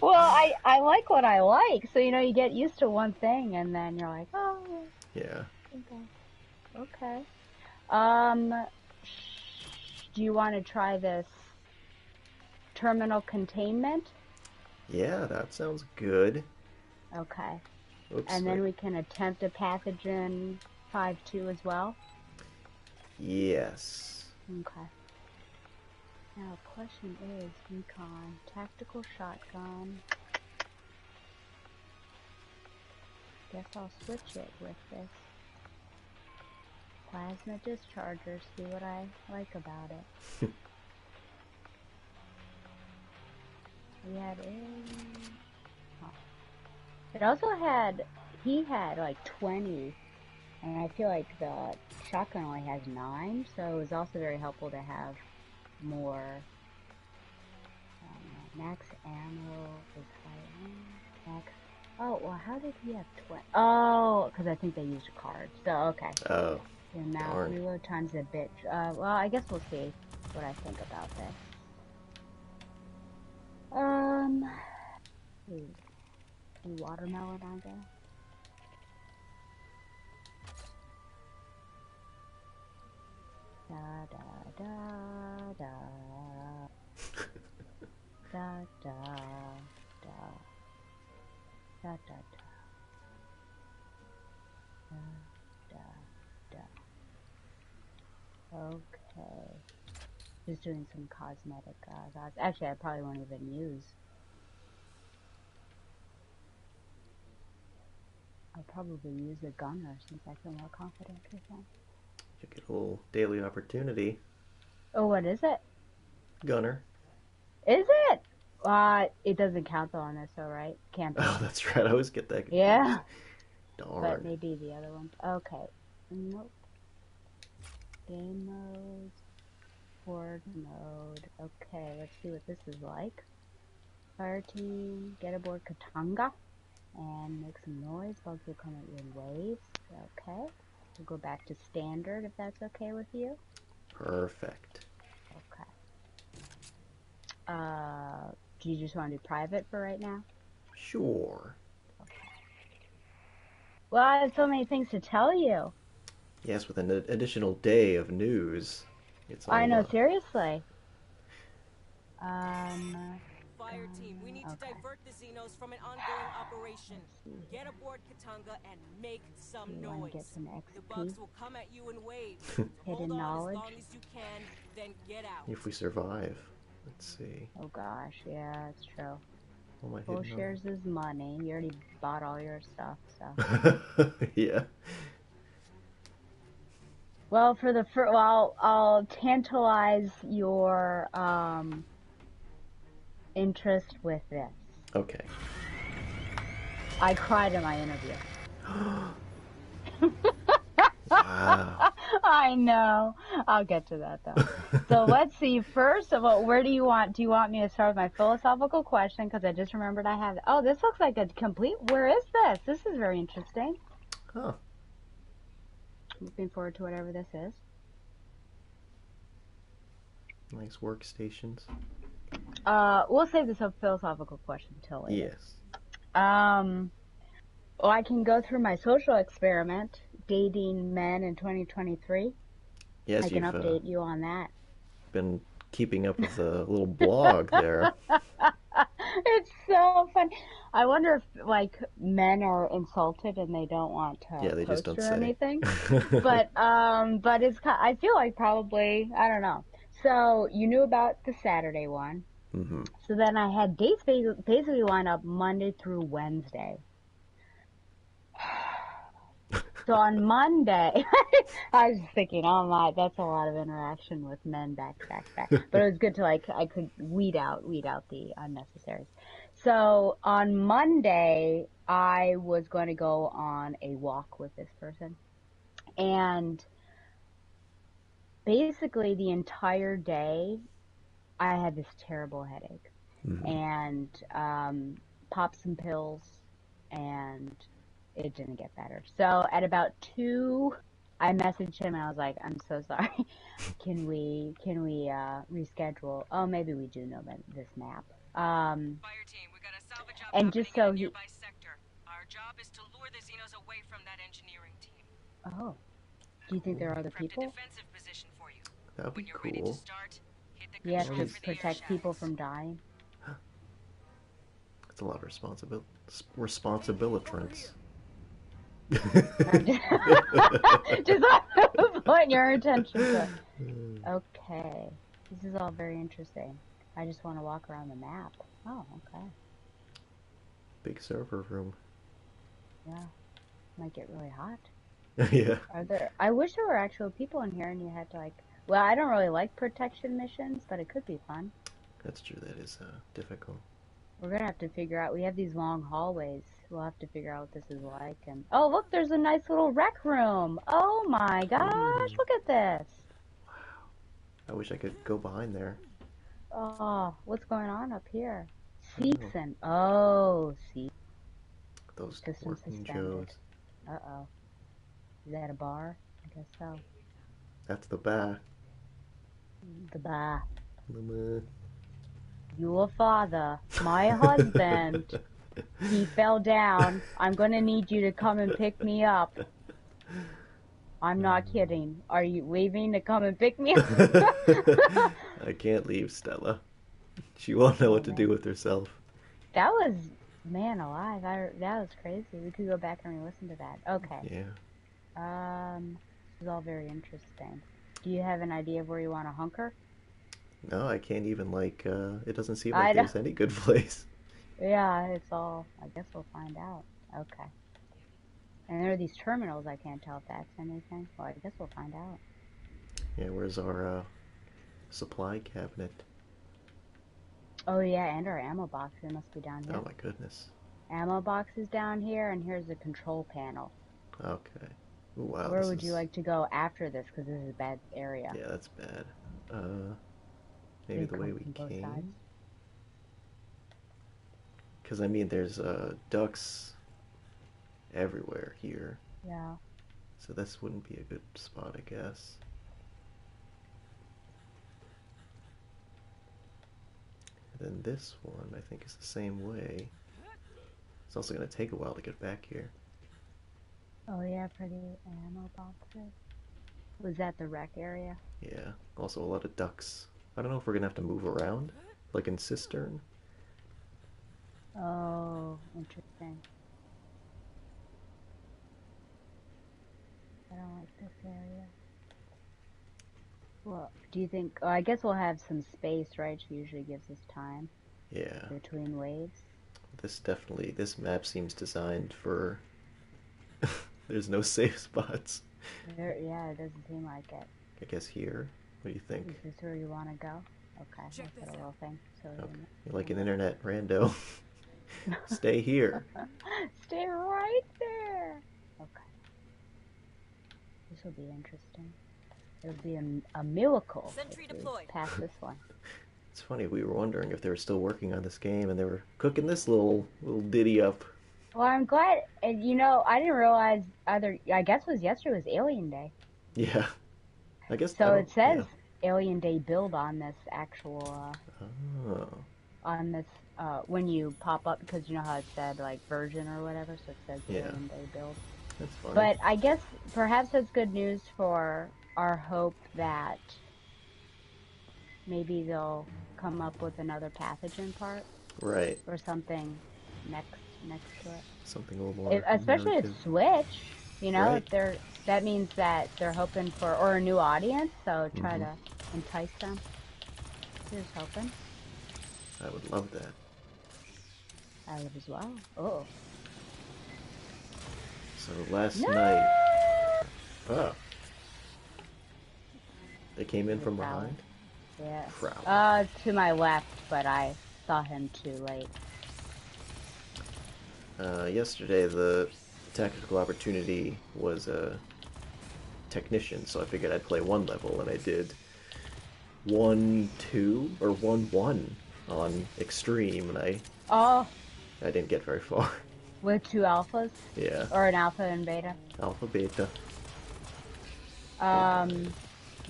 Well, I like what I like, so you get used to one thing, and then you're like, oh, Yeah. okay, okay. Um, do you want to try this terminal containment? Yeah, that sounds good. Okay, Oops, and wait. then we can attempt a pathogen 5-2 as well. Yes. Okay. Now, question is recon, tactical shotgun. Guess I'll switch it with this. Plasma discharger, see what I like about it. We had oh. It also he had like 20, and I feel like the shotgun only has 9, so it was also very helpful to have more. Max ammo is high. Max. Oh, well, how did he have 20? Oh, because I think they used a card. So, okay. Oh, The amount, darn. reload times a bit. Well, I guess we'll see what I think about this. Ooh, watermelon, I guess. Da da da da da da da da da da da da. Okay. Just doing some cosmetic dots. Actually, I probably won't even use. I'll probably use a gunner since I feel more confident with him. You get a little daily opportunity. Oh, what is it? Gunner. Is it? It doesn't count though on this, though, right? Can't be. Oh, that's right. I always get that confused. Yeah, but Darn. maybe the other ones. Okay. Nope. Game mode. Horde mode. Okay, let's see what this is like. Fireteam, get aboard Katanga and make some noise. Bugs will come at you in waves. Okay. We'll go back to standard if that's okay with you. Perfect. Okay. Do you just want to do private for right now? Sure. Okay. Well, I have so many things to tell you. Yes, with an additional day of news, it's I all know, seriously. Fireteam, we need to Okay. divert the Xenos from an ongoing operation. Let's see Get here. aboard Katanga and make some You want to get noise. some The XP? bugs will come at you in waves. Hold Hidden on as knowledge? long as you can, then get out. if we survive. Let's see. Oh gosh, yeah, that's true. All my Full hidden shares is money. You already bought all your stuff, so. Yeah. Well, well, I'll tantalize your interest with this. Okay. I cried in my interview. Wow. I know. I'll get to that though. So let's see. First of all, where do you want? Do you want me to start with my philosophical question? Because I just remembered I have. Oh, this looks like a complete. Where is this? This is very interesting. Huh. Looking forward to whatever this is. Nice workstations. We'll save this philosophical question until later. Yes. Well, I can go through my social experiment, dating men in 2023. Yes, I can you've update you on that. been keeping up with a little blog there. It's so fun. I wonder if like men are insulted and they don't want Yeah, to they just post don't or say. anything. But it's I feel like probably I don't know. So you knew about the Saturday one. Mm-hmm. So then I had dates basically lined up Monday through Wednesday. So on Monday, I was just thinking, oh my, that's a lot of interaction with men back to back to back. But it was good to I could weed out the unnecessaries. So on Monday, I was going to go on a walk with this person. And basically the entire day, I had this terrible headache. Mm-hmm. And popped some pills and it didn't get better. So at about 2, I messaged him and I was like, I'm so sorry. Can we reschedule? Oh, maybe we do know this map. Fireteam, we got a salvage job And happening just in so a he, nearby sector. Our job is to lure the Xenos away from that engineering team. oh, do you think Cool. there are other Prepped a people? defensive position for you. That'd When be you're ready to cool. start, hit the You have All control to these. for the air protect people shafts. from dying. That's a lot of responsibility. I'm just, just putting your attention to it. Okay. This is all very interesting. I just want to walk around the map. Oh, okay. Big server room. Yeah. Might get really hot. Yeah. I wish there were actual people in here and you had to like, well, I don't really like protection missions, but it could be fun. That's true. That is difficult. We're gonna have to figure out, we have these long hallways. We'll have to figure out what this is like. And oh, look, there's a nice little rec room. Oh my gosh, Ooh. look at this. I wish I could go behind there. Oh, what's going on up here? I don't know. Seegson. Oh, see. Those System working suspended. Joes. Uh-oh. Is that a bar? I guess so. That's the bar. The bar. Mama. Your father, my husband, he fell down. I'm gonna need you to come and pick me up. I'm not kidding. Are you waving to come and pick me up? I can't leave Stella. She won't know Oh, what to do man. with herself. That was, man alive. That was crazy. We could go back and re-listen to that. Okay. Yeah. This is all very interesting. Do you have an idea of where you want to hunker? No, I can't even it doesn't seem like I don't. there's any good place. Yeah, it's all. I guess we'll find out. Okay. And there are these terminals. I can't tell if that's anything. Well, I guess we'll find out. Yeah, where's our supply cabinet? Oh yeah, and our ammo box. It must be down here. Oh my goodness. Ammo box is down here, and here's the control panel. Okay. Ooh, wow, Where this would you is... like to go after this? Because this is a bad area. Yeah, that's bad. Maybe They the way come we from both sides. came? Because, I mean, there's ducks everywhere here. Yeah. So this wouldn't be a good spot, I guess. And then this one, I think, is the same way. It's also going to take a while to get back here. Oh yeah, pretty ammo boxes. Was that the rec area? Yeah, also a lot of ducks. I don't know if we're going to have to move around, like in Cistern. Oh, interesting. I don't like this area. Well, do you think? Oh, I guess we'll have some space, right? She usually gives us time Yeah, between waves. this map seems designed for... There's no safe spots. Yeah, it doesn't seem like it. I guess here. What do you think? Is this where you want to go? Okay, Check we'll this put a little thing. So Okay, you're like an internet rando. Stay here. Stay right there. Okay. This will be interesting. It'll be a miracle Sentry if we deployed. pass this one. It's funny, we were wondering if they were still working on this game and they were cooking this little ditty up. Well, I'm glad, and you know, I didn't realize either, I guess it was yesterday was Alien Day. Yeah. I guess So it says yeah. Alien Day build on this actual, Oh. on this, when you pop up, because you know how it said, like, version or whatever, so it says Yeah. Alien Day build. That's funny. But I guess perhaps that's good news for our hope that maybe they'll come up with another pathogen part. Right. Or something next to it. Something a little more Especially narrative. with Switch, you know, Right. that means that they're hoping for, or a new audience, so try Mhm. to entice them. Here's hoping. I would love that. I would as well. Oh. So last No! night... Oh. They came in He's from prowling. behind? Yeah. Prowling. To my left, but I saw him too late. Yesterday the tactical opportunity was a technician, so I figured I'd play one level, and I did 1-2 or 1-1 on extreme, and Oh, I didn't get very far. with two alphas? Yeah, Or an alpha and beta? alpha beta.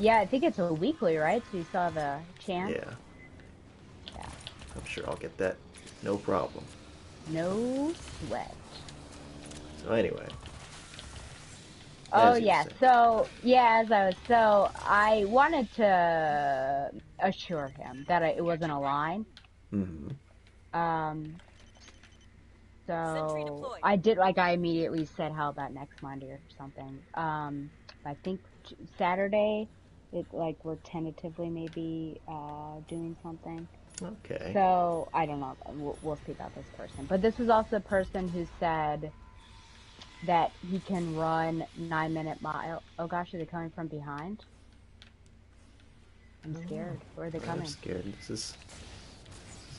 Yeah, I think it's a weekly, right? So you still have a chance? Yeah. Yeah. I'm sure I'll get that. No problem. No sweat. So anyway, Oh as you were yeah, saying. so I wanted to assure him that it wasn't a line. Mm-hmm. Um, Sentry so deployed. I did, like, I immediately said, how about next Monday or something. I think Saturday, like, we're tentatively maybe doing something. Okay. So I don't know. We'll see about this person. But this was also a person who said that he can run 9-minute mile. Oh gosh, are they coming from behind? I'm scared. Where are they I'm coming? scared. This is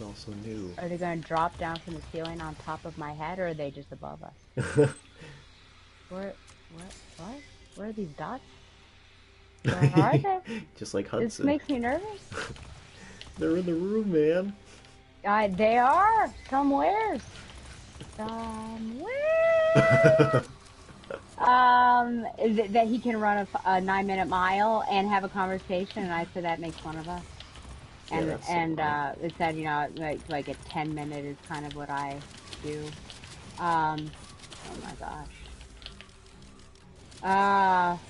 also new. Are they going to drop down from the ceiling on top of my head, or are they just above us? Where? What? Where are these dots? Where are they? Just like This Hudson. makes me nervous. They're in the room, man. They are somewheres. Somewhere. Is it that he can run a 9-minute mile and have a conversation, and I said that makes one of us. Yeah, And that's similar. it said, like a 10-minute is kind of what I do. Oh my gosh.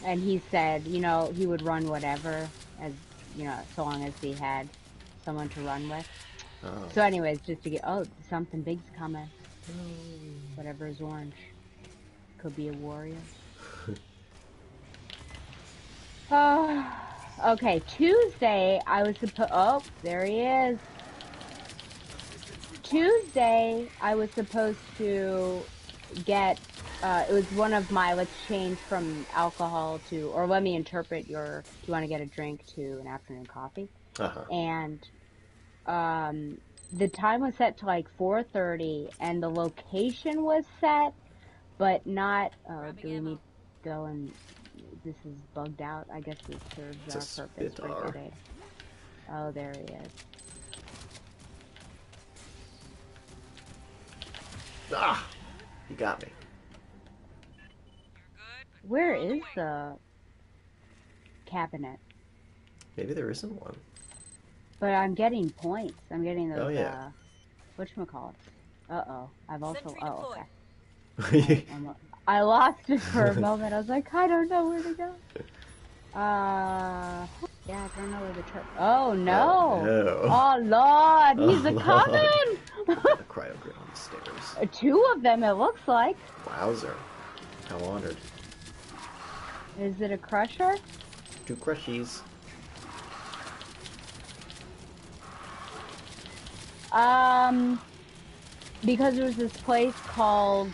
And he said, he would run whatever, as so long as he had someone to run with. Oh. So anyways, just to get, something big's coming. Whatever is orange. Could be a warrior. Okay, Tuesday, I was there he is. Tuesday, I was supposed to get, it was one of my, let's change from alcohol to, or let me interpret do you want to get a drink to an afternoon coffee? Uh-huh. And, the time was set to like 4:30 and the location was set, but not, Grabbing do we need ammo. to go and, this is bugged out. I guess it serves It's a our purpose for spitter. getting, oh, there he is. Ah! You got me. You're good, but Where we're on the is way. the cabinet? Maybe there isn't one. But I'm getting points. I'm getting Oh, those, yeah. whatchamacallits. Uh-oh. I've also, Sentry oh, deployed. okay. I lost it for a moment. I was like, I don't know where to go. Yeah, I don't know where the oh, no. Oh, no. Oh, Lord. He's Oh, Lord. a-coming. A cryogrid on the stairs. Two of them, it looks like. Wowzer. How honored. Is it a crusher? 2 crushies. Because there's this place called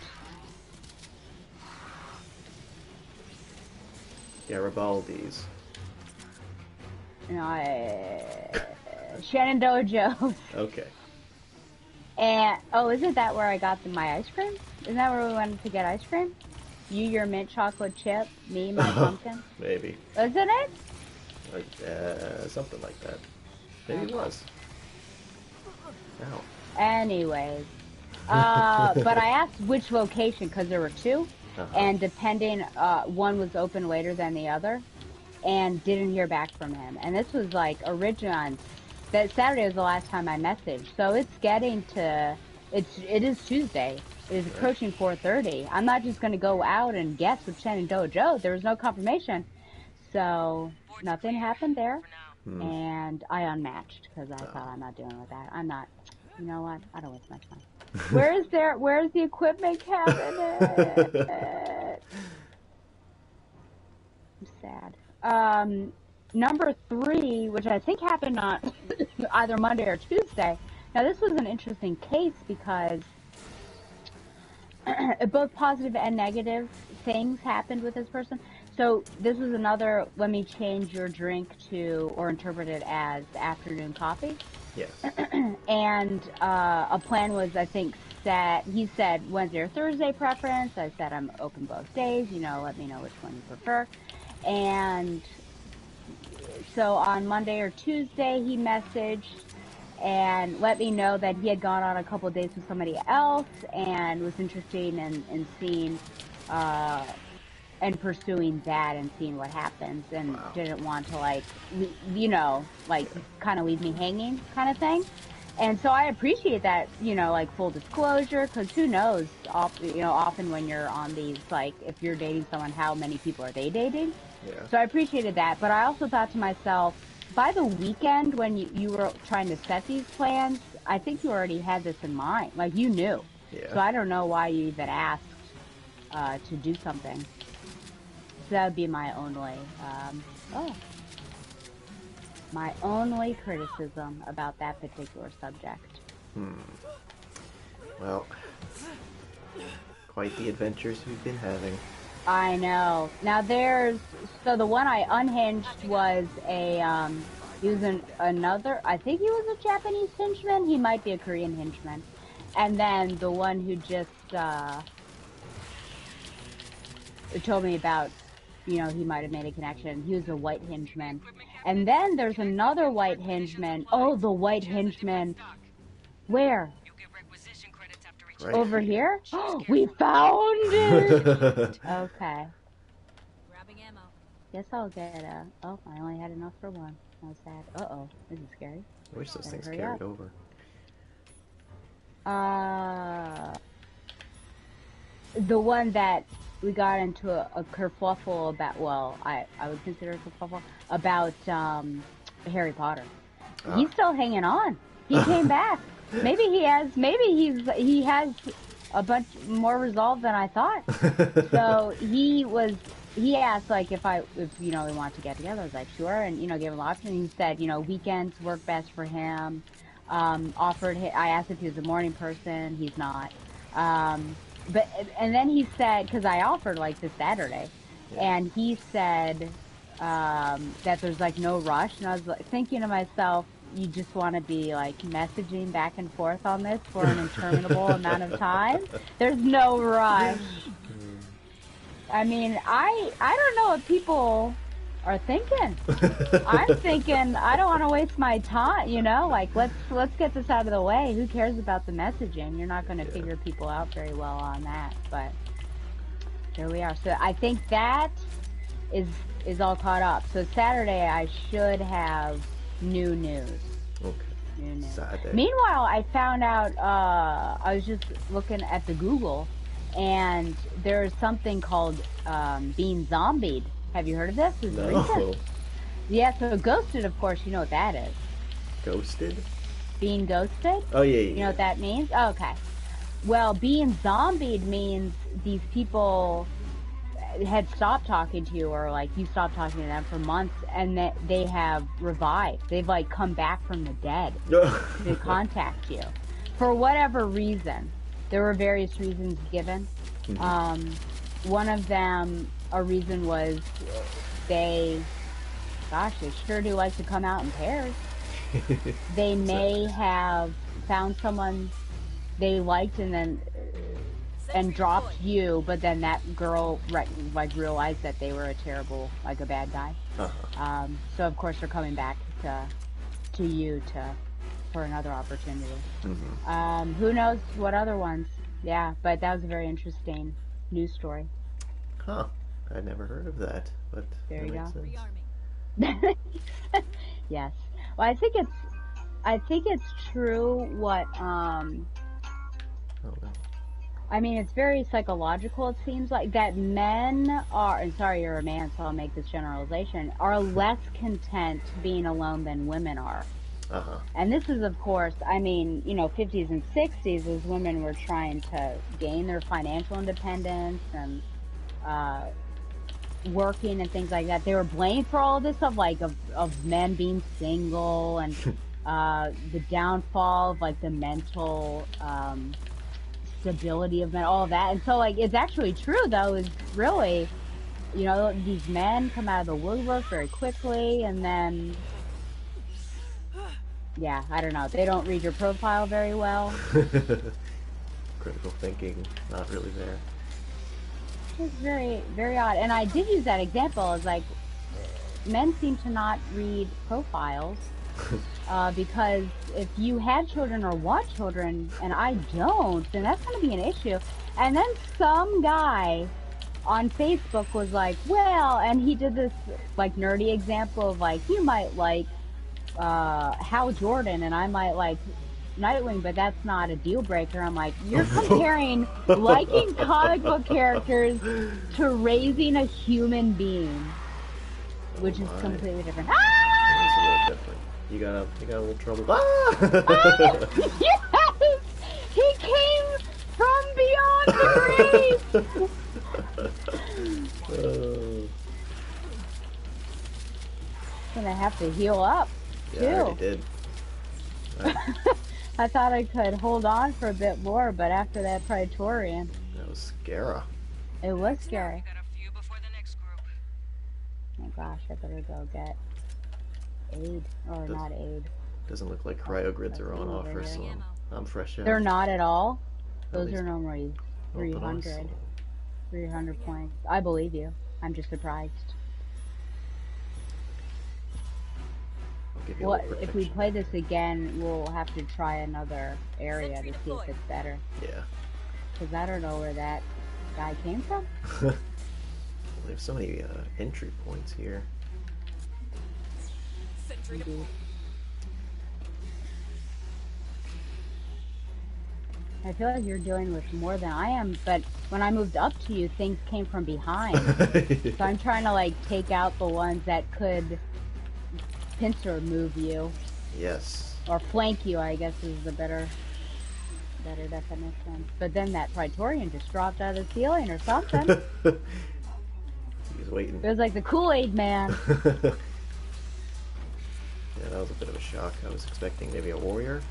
Garibaldi's. Shenandoah Joe's. Okay. And, isn't that where I got my ice cream? Isn't that where we went to get ice cream? You, your mint chocolate chip, me, my pumpkin. Maybe. Isn't it? Something like that. Maybe it was. Ow. Anyways. But I asked which location, because there were two. And depending, one was open later than the other. And didn't hear back from him. And this was like original. That Saturday was the last time I messaged. So it's getting to, it is Tuesday. It is approaching 4:30. I'm not just going to go out and guess with Shenandoah Joe. There was no confirmation. So Board's nothing clear. happened there. For now. And I unmatched because I thought Oh. I'm not dealing with that. I'm not, you know what? I don't waste my time. Where's the equipment cabinet? I'm sad. Number 3, which I think happened on either Monday or Tuesday. Now, this was an interesting case because both positive and negative things happened with this person. So this is another, let me change your drink to, or interpret it as afternoon coffee. Yes. And a plan was, I think, set. He said Wednesday or Thursday preference. I said I'm open both days. Let me know which one you prefer. And so on Monday or Tuesday, he messaged and let me know that he had gone on a couple of dates with somebody else and was interested in seeing and pursuing that and seeing what happens, and Wow. didn't want to, like, kind of leave me hanging kind of thing. And so I appreciate that, like full disclosure, because who knows, often when you're on these, like, if you're dating someone, how many people are they dating? Yeah. So I appreciated that, but I also thought to myself, by the weekend when you were trying to set these plans, I think you already had this in mind, like you knew. Yeah. So I don't know why you even asked to do something. So that would be my only, my only criticism about that particular subject. Well, quite the adventures we've been having. I know. Now so the one I unhinged was he was another, I think he was a Japanese henchman. He might be a Korean henchman. And then the one who just, told me about, he might have made a connection. He was a white henchman. And then there's another white henchman. Oh, the white henchman. Where? Right Over here? We found it! Okay. Grabbing ammo. Guess I'll get oh, I only had enough for one. That was sad. Uh-oh. This is scary. I wish those Better things hurry carried up. over. The one that we got into a kerfuffle about, well, I would consider a kerfuffle, about, Harry Potter. He's still hanging on. He came back. Maybe he has a bunch more resolve than I thought. So he asked, like, if we want to get together. I was like, sure. And, gave him the option. He said, weekends work best for him. I asked if he was a morning person. He's not. And then he said, cause I offered like this Saturday, and he said, that there's like no rush. And I was like thinking to myself, you just want to be like messaging back and forth on this for an interminable amount of time. There's no rush. I mean, I don't know what people are thinking. I'm thinking I don't want to waste my time, like let's get this out of the way. Who cares about the messaging? You're not going to figure people out very well on that, but there we are. So I think that is all caught up. So Saturday I should have new news. Okay. New news. Saturday. Meanwhile, I found out, I was just looking at the Google, and there's something called being zombied. Have you heard of this? It's recent. Yeah, so ghosted, of course, you know what that is. Ghosted? Being ghosted? Oh, yeah. You know what that means? Okay. Well, being zombied means these people had stopped talking to you, or like you stopped talking to them for months, and that they have revived. They've like come back from the dead to contact you for whatever reason. There were various reasons given. One of them, a reason was they sure do like to come out in pairs. They may have found someone they liked and dropped you, but then that girl realized that they were a bad guy. So of course they're coming back to you for another opportunity. Who knows what other ones? Yeah, but that was a very interesting news story. Huh. I'd never heard of that, but there you go. Rearming. Yes. Well, I think it's true what Oh, no. I mean, it's very psychological, it seems like, that men are, and sorry you're a man, so I'll make this generalization, are less content being alone than women are. And this is, of course, I mean, 50s and 60s, as women were trying to gain their financial independence and working and things like that. They were blamed for all this stuff, like, of men being single and the downfall of, like, the mental stability of men, all of that. And so, like, it's actually true, though, is really, these men come out of the woodwork very quickly, and then, yeah, I don't know, they don't read your profile very well. Critical thinking, not really there. It's very, very odd. And I did use that example as, like, men seem to not read profiles. Because if you had children or want children, and I don't, then that's going to be an issue. And then some guy on Facebook was like, well, and he did this, like, nerdy example of, like, you might like Hal Jordan, and I might like Nightwing, but that's not a deal breaker. I'm like, you're comparing liking comic book characters to raising a human being, which is completely different. It's a Ah! little different. You got a little trouble. Ah! Oh, yes! He came from beyond the grave! Oh. Gonna have to heal up, too. Yeah, I already did. I thought I could hold on for a bit more, but after that Praetorian, That was Scara. it was scary. We got a few before the next group. Oh gosh, I better go get aid. Or not aid. Doesn't look like cryogrids are on offer, so I'm fresh out. They're not at all? Those least- are normally 300. 300 points. I believe you. I'm just surprised. I'll give you a Well, little if we protection. play this again, we'll have to try another area to see if it's better. Yeah. Because I don't know where that guy came from. Well, there's so many entry points here. Indeed. I feel like you're dealing with more than I am, but when I moved up to you, things came from behind. So I'm trying to like take out the ones that could pincer move you. Yes. Or flank you, I guess is the better definition. But then that Praetorian just dropped out of the ceiling or something. He's waiting. It was like the Kool-Aid man. Yeah, that was a bit of a shock. I was expecting maybe a warrior.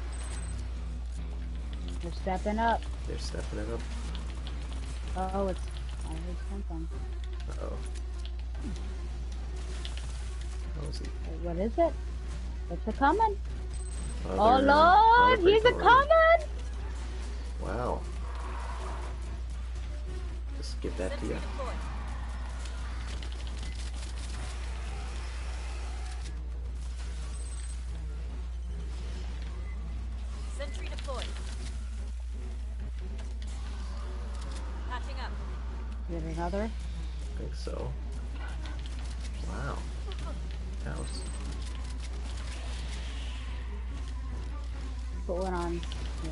They're stepping up. They're stepping it up. Oh, it's... I heard something. Uh-oh. How is he? Wait, what is it? What's a coming? Oh, Another Lord! He's a Praetorian. coming! Wow. Just give that to you. Sentry deployed. Patching up. Is it another? I think so. Wow. Ouch. Put one on. Yeah.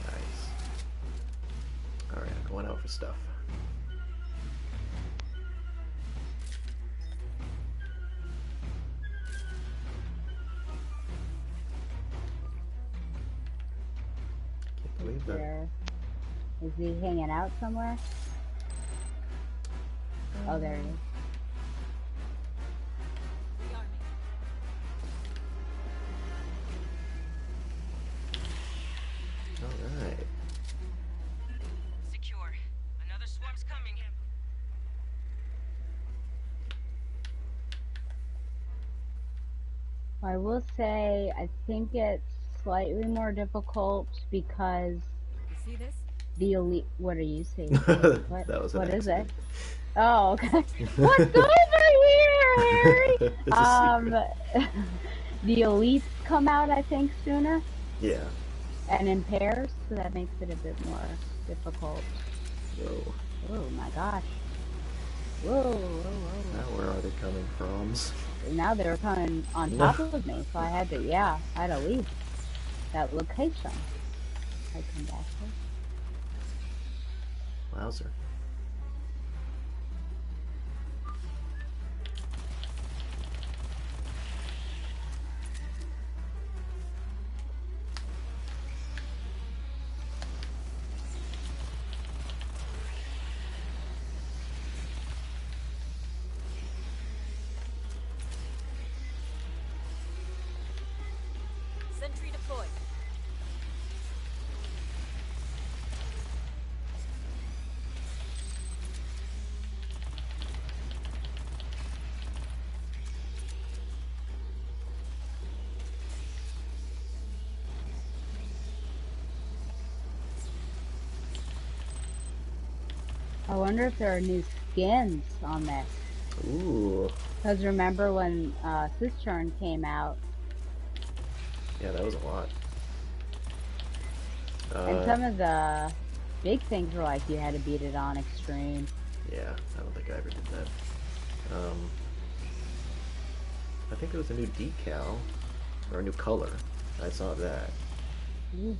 Nice. Alright, I'm going out for stuff. Can't believe that. There. Is he hanging out somewhere? Oh, there he is. Alright. Secure. Another swarm's coming. I will say, I think it's slightly more difficult because You see this? the elite. What are you seeing? What? That was an What is it? accident. Oh, okay. What's over here, Harry? It's a secret. The elites come out, I think, sooner Yeah. and in pairs, so that makes it a bit more difficult. Whoa. Oh my gosh. Whoa, whoa, whoa. Now where are they coming from? Now they were coming on top of me, so I had to, I had to leave that location. I come back here. Wowzer. Sentry deployed. I wonder if there are new skins on this. Ooh. Because remember when Cistern came out, Yeah, that was a lot. and some of the big things were like you had to beat it on extreme. Yeah, I don't think I ever did that. I think there was a new decal, or a new color. I saw that. Ooh.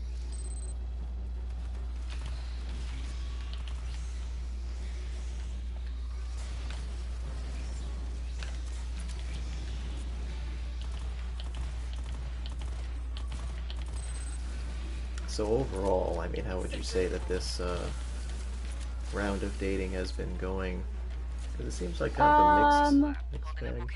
So overall, I mean, how would you say that this round of dating has been going? Because it seems like kind of a Um, mixed bag.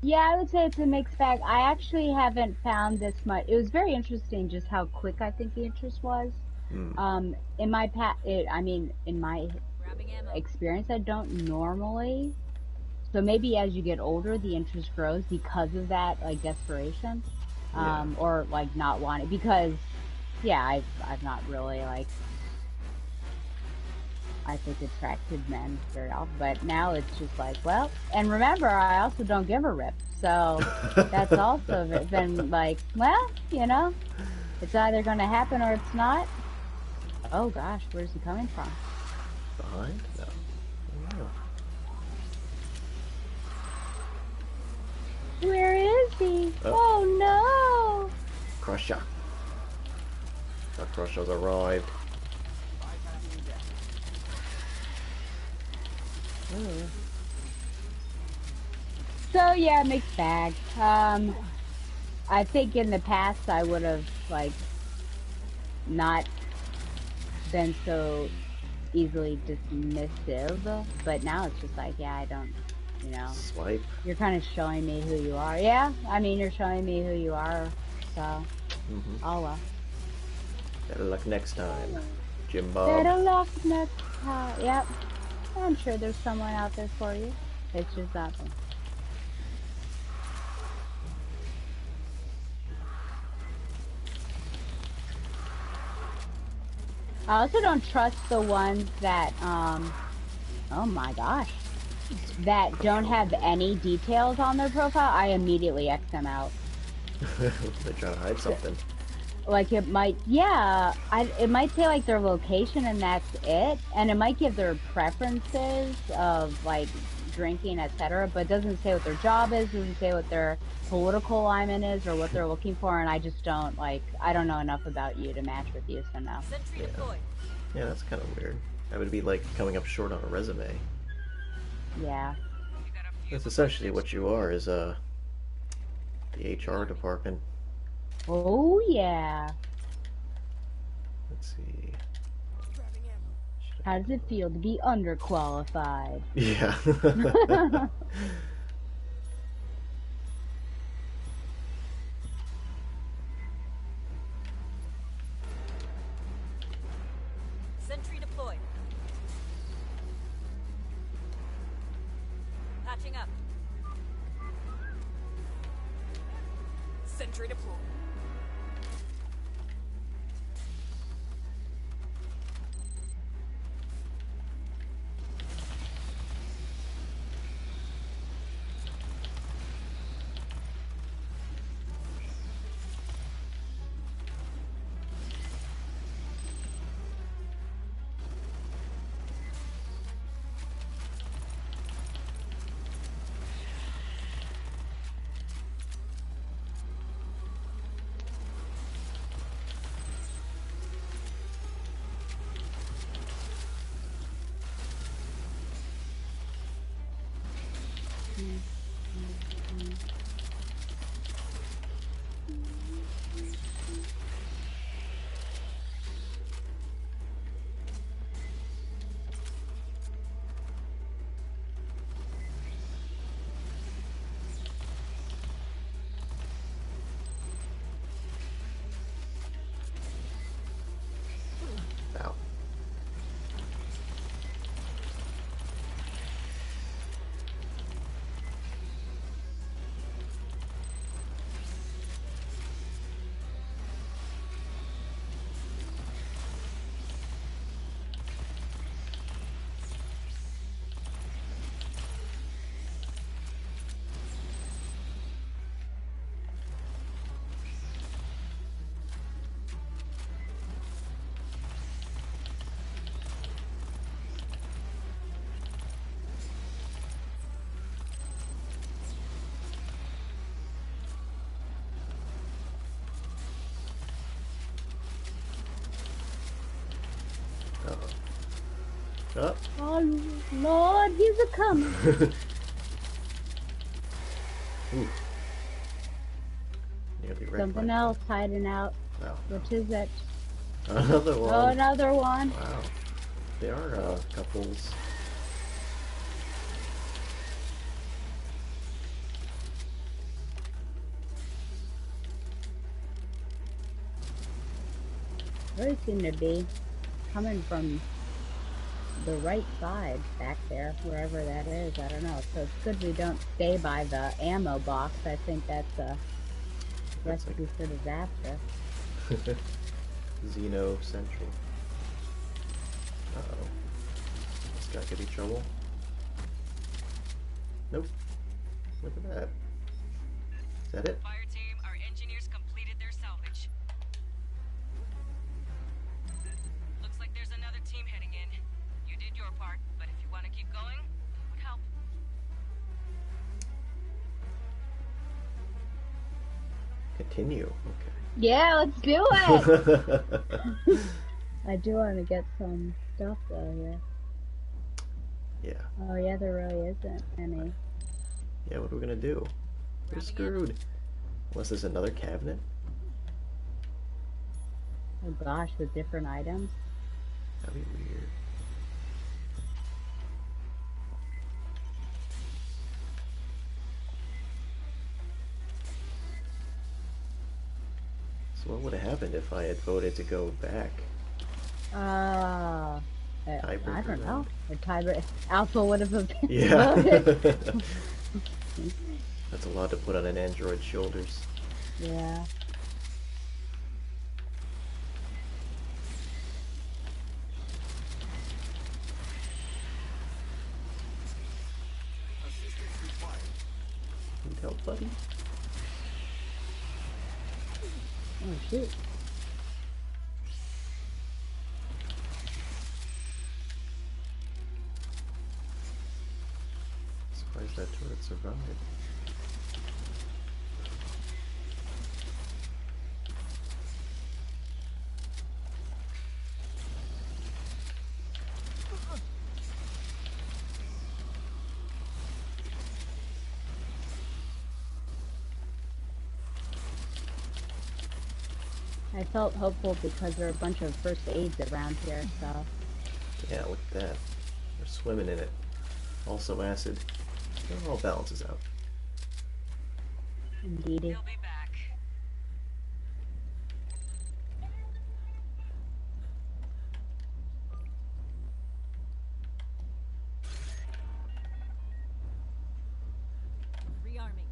yeah, I would say it's a mixed bag. I actually haven't found this much. It was very interesting just how quick I think the interest was. Hmm. In my I mean, in my Grabbing ammo. experience, I don't normally. So maybe as you get older, the interest grows because of that, like desperation, Yeah. or like not wanting. Because, yeah, I've not really like I think attracted men very often, but now it's just like, well, and remember, I also don't give a rip, so that's also been like, well, you know, it's either going to happen or it's not. Oh gosh, where's he coming from? Behind? No. I don't know. Where is he? Oh, Oh Crusher. The Crusher's arrived. no! Ooh. So yeah, mixed bag. I think in the past I would have like not been so easily dismissive, but now it's just like, yeah, I don't, you know, Swipe. you're kind of showing me who you are. Yeah, I mean, you're showing me who you are, so, Mm-hmm. oh well. Better luck next time, Jim Bob. Better luck next time. Yep, I'm sure there's someone out there for you. It's just not me. I also don't trust the ones that, oh my gosh, that don't Crusher. have any details on their profile. I immediately X them out. They're trying to hide something. Like it might, yeah, it might say like their location and that's it, and it might give their preferences of like drinking, etc., but it doesn't say what their job is, doesn't say what their political alignment is or what they're looking for, and I just don't like, I don't know enough about you to match with you, so no. Sentry Yeah. deployed. Yeah, that's kind of weird. That would be like coming up short on a resume. Yeah. You got a few That's before essentially what you are, is the HR department. Oh yeah. Let's see. grabbing ammo. Should How I does it feel to be underqualified? Yeah. Sentry deployed. Patching up. Sentry deployed. Ow. Oh. Oh, Lord, he's a coming. Ooh. Nearly wrecked Something my else hiding out. Wow. Which is it? Another one. Oh, another one. Wow. They are couples. They seem to be coming from the right side back there, wherever that is. I don't know. So it's good we don't stay by the ammo box. I think that's a That's recipe for disaster. like Xeno Central. Uh-oh. This guy could be trouble. Nope. Look at that. Is that it? Fireteam, our engineers completed their salvage. Looks like there's another team heading in. You did your part, but if you want to keep going, it would help. Continue. Okay. Yeah, let's do it! I do want to get some stuff though here. Yeah. Oh yeah, there really isn't any. Yeah, what are we gonna do? We're screwed. Unless there's another cabinet? Oh gosh, with different items. That'd be weird. So what would have happened if I had voted to go back? I Tiebreaker don't know. round? A tiebreaker. Alpha would have been Yeah. voted. That's a lot to put on an android's shoulders. Yeah. Need help, buddy? Oh shoot. Surprised that turret survived. I felt hopeful because there are a bunch of first aids around here, so. Yeah, look at that. They're swimming in it. Also acid. It all balances out. Indeedy. They'll be back. Rearming.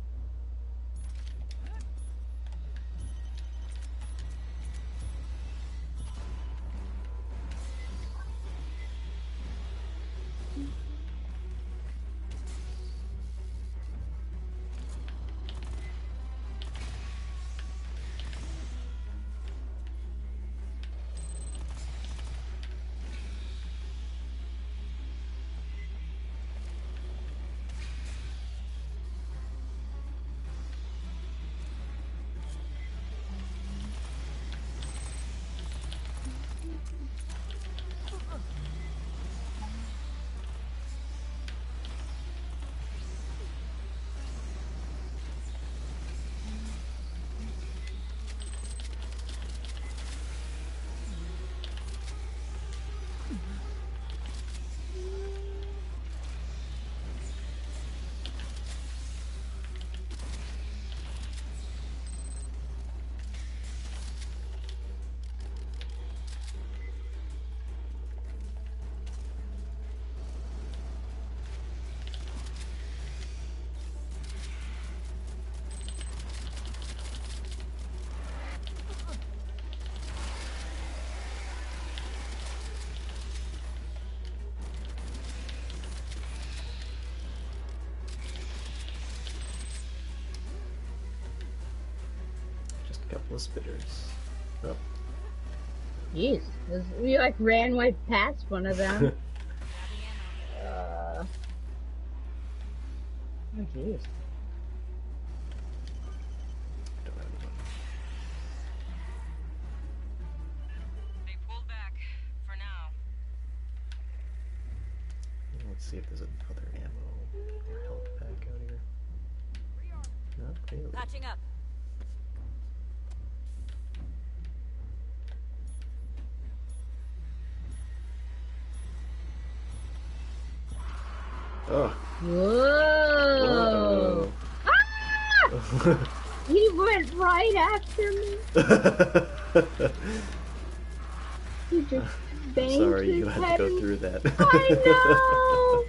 Just a couple of spitters. Oh. Jeez. We like ran right past one of them. Oh jeez. Don't have any money. They pulled back. For now. there's another ammo or health pack out here. Not really. Patching up. Oh. Whoa! Whoa. Ah! He went right after me. He just banged Sorry, his you had to head go in- through that. I know!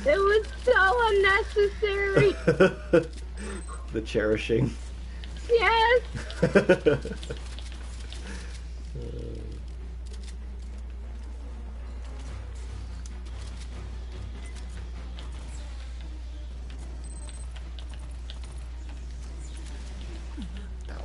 It was so unnecessary. The cherishing. Yes! Ow.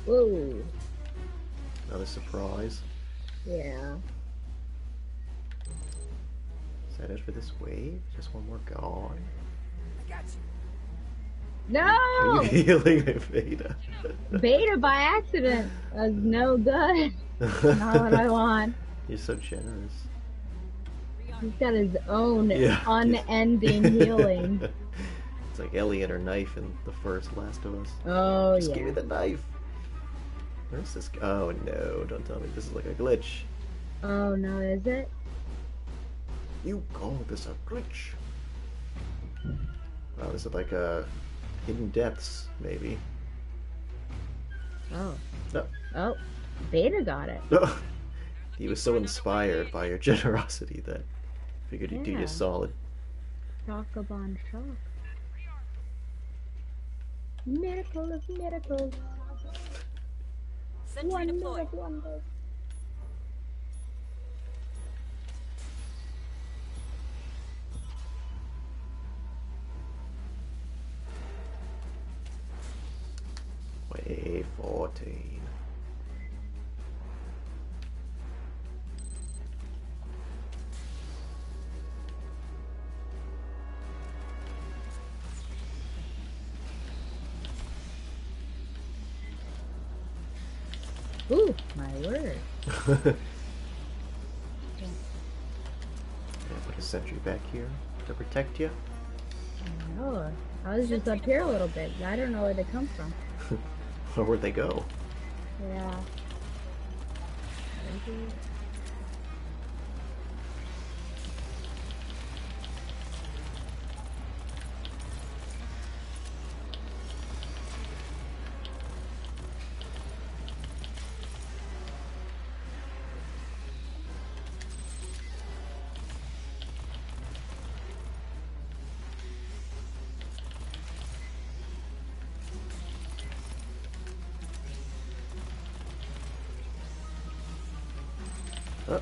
Whoa. Another surprise. Yeah. Is that it for this wave? Just one more gone? I got you. No! Are you healing me, Veda? Beta by accident. That's no good. Not what I want. You're so generous. He's got his own Yeah. unending healing. It's like Ellie and her knife in the first Last of Us. Oh, Just give me yeah. the knife. Where's this? Oh no! Don't tell me this is like a glitch. Oh, no, is it? You call this a glitch? Oh, this is like a hidden depths, maybe. Oh. No. Oh. Beta got it. He was so inspired by your generosity that figured he'd do you Yeah. solid. Shock upon shock. Miracle of miracles. Sentry Wonder deployed. of wonders. Wave 14. Ooh, my word. Yeah, put a sentry back here to protect you. Oh, I was just up here a little bit. I don't know where they come from. Or where'd they go? Yeah. Oh.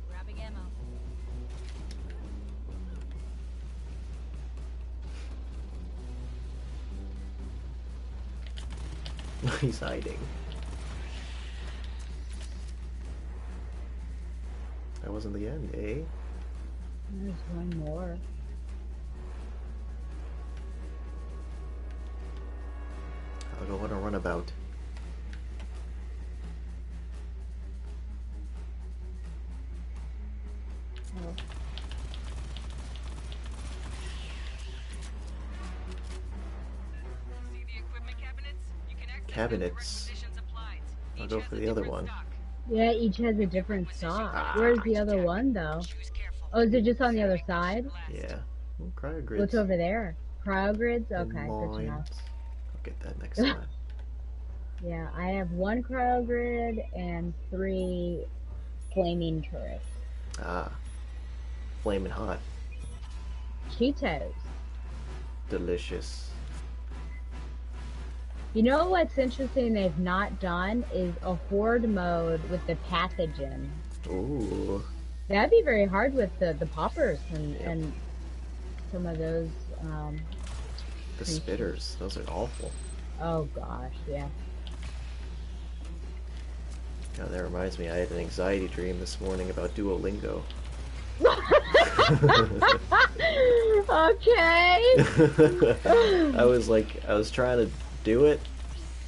Grabbing ammo. He's hiding. That wasn't the end, eh? There's one more. I'll go on a runabout. Oh. See the equipment cabinets? You can access them Cabinets. for requisitions applied. I'll Each go has for a the other different one. stock. Yeah, each has a different stock. Where's the other one, though? Choose careful. Oh, is it just on the other side? Last. Yeah. Ooh, cryogrids. What's over there? Cryo grids? in Okay, good to mind. know. I'll get that next time. Yeah, I have 1 cryo grid and 3 flaming turrets. Ah, flaming hot. Cheetos. Delicious. You know what's interesting they've not done is a horde mode with the pathogen. Ooh. That'd be very hard with the poppers and, Yep. and some of those, The creatures. spitters. Those are awful. Oh gosh, yeah. God, that reminds me, I had an anxiety dream this morning about Duolingo. Okay. I was trying to do it,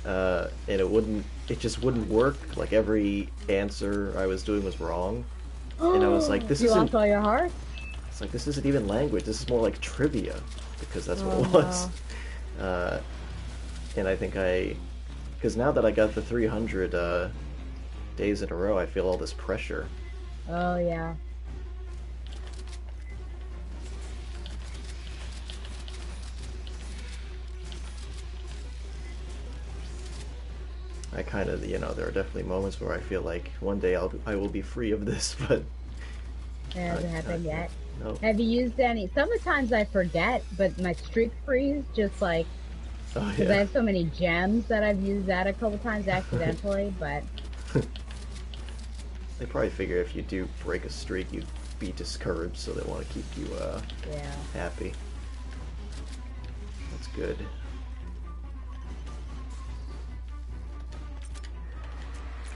and it just wouldn't work. Like every answer I was doing was wrong. And I was like, this You isn't, lost all your heart? it's like, this isn't even language. This is more like trivia, because that's what Oh, it was. And I think because now that I got the 300 days in a row, I feel all this pressure. Oh yeah. I kind of, there are definitely moments where I feel like one day I will be free of this, but It hasn't happened yet. no. Have you used any? Sometimes I forget, but my streak freeze just like, Oh because I yeah. have so many gems that I've used that a couple times accidentally, but They probably figure if you do break a streak, you'd be discouraged, so they want to keep you yeah. happy. That's good.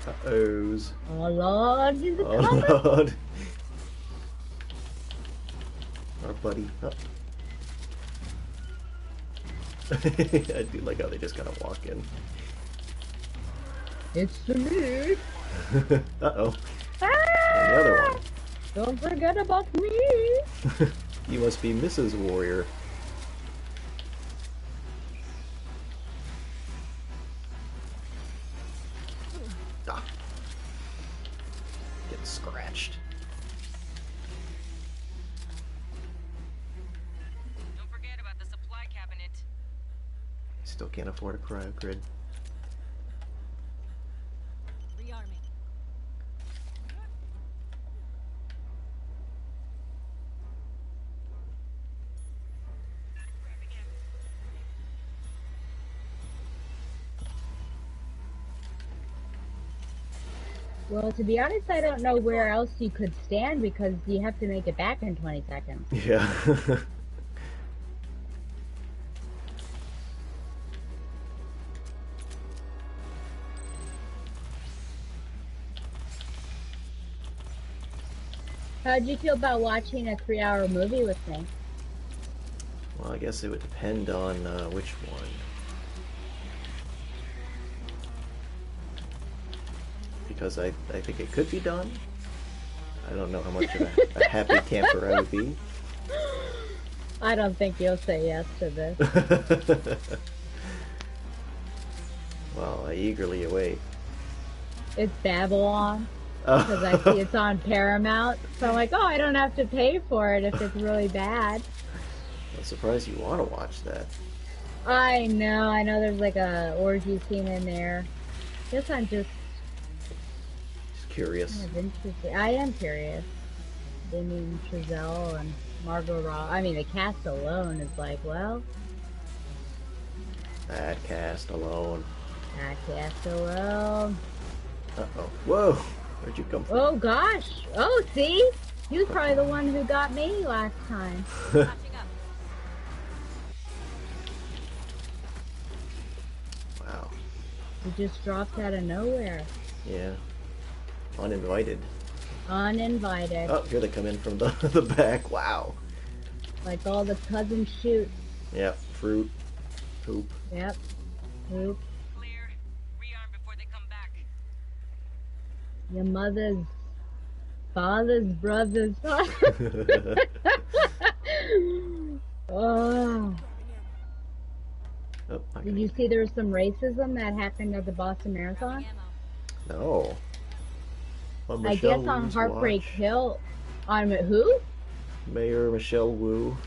Uh-ohs. Oh Lord, he's a Oh coming. Lord. Our buddy. Oh. I do like how they just kind of walk in. It's the me. Uh-oh. And Ah! the other one. Don't forget about me. You must be Mrs. Warrior. Ah. Getting scratched. Don't forget about the supply cabinet. Still can't afford a cryo grid. Rearming. Well, to be honest, I don't know where else you could stand because you have to make it back in 20 seconds. Yeah. How'd you feel about watching a 3-hour movie with me? Well, I guess it would depend on which one. Because I think it could be done. I don't know how much of a happy camper I would be. I don't think you'll say yes to this. Well, I eagerly await. It's Babylon. Because I see it's on Paramount. So I'm like, oh, I don't have to pay for it if it's really bad. I'm surprised you want to watch that. I know there's like a orgy scene in there. Guess I'm just Just curious. kind of interested. I am curious. Damien Chazelle and Margot Robbie. I mean, the cast alone is like, well, That cast alone. that cast alone. Uh-oh. Whoa! Where'd you come from? Oh gosh. Oh, see? He was probably the one who got me last time. Catching up. Wow. He just dropped out of nowhere. Yeah. Uninvited. Uninvited. Oh, here they come in from the, the back. Wow. Like all the cousins shoot. Yep. Fruit. Poop. Yep. Oop. Clear. Rearm before they come back. Your mother's father's brother's Oh. Oh, I Did you see there was some racism that happened at the Boston Marathon? No. On I guess Michelle on Wu's Heartbreak watch. Hill. On who? Mayor Michelle Wu.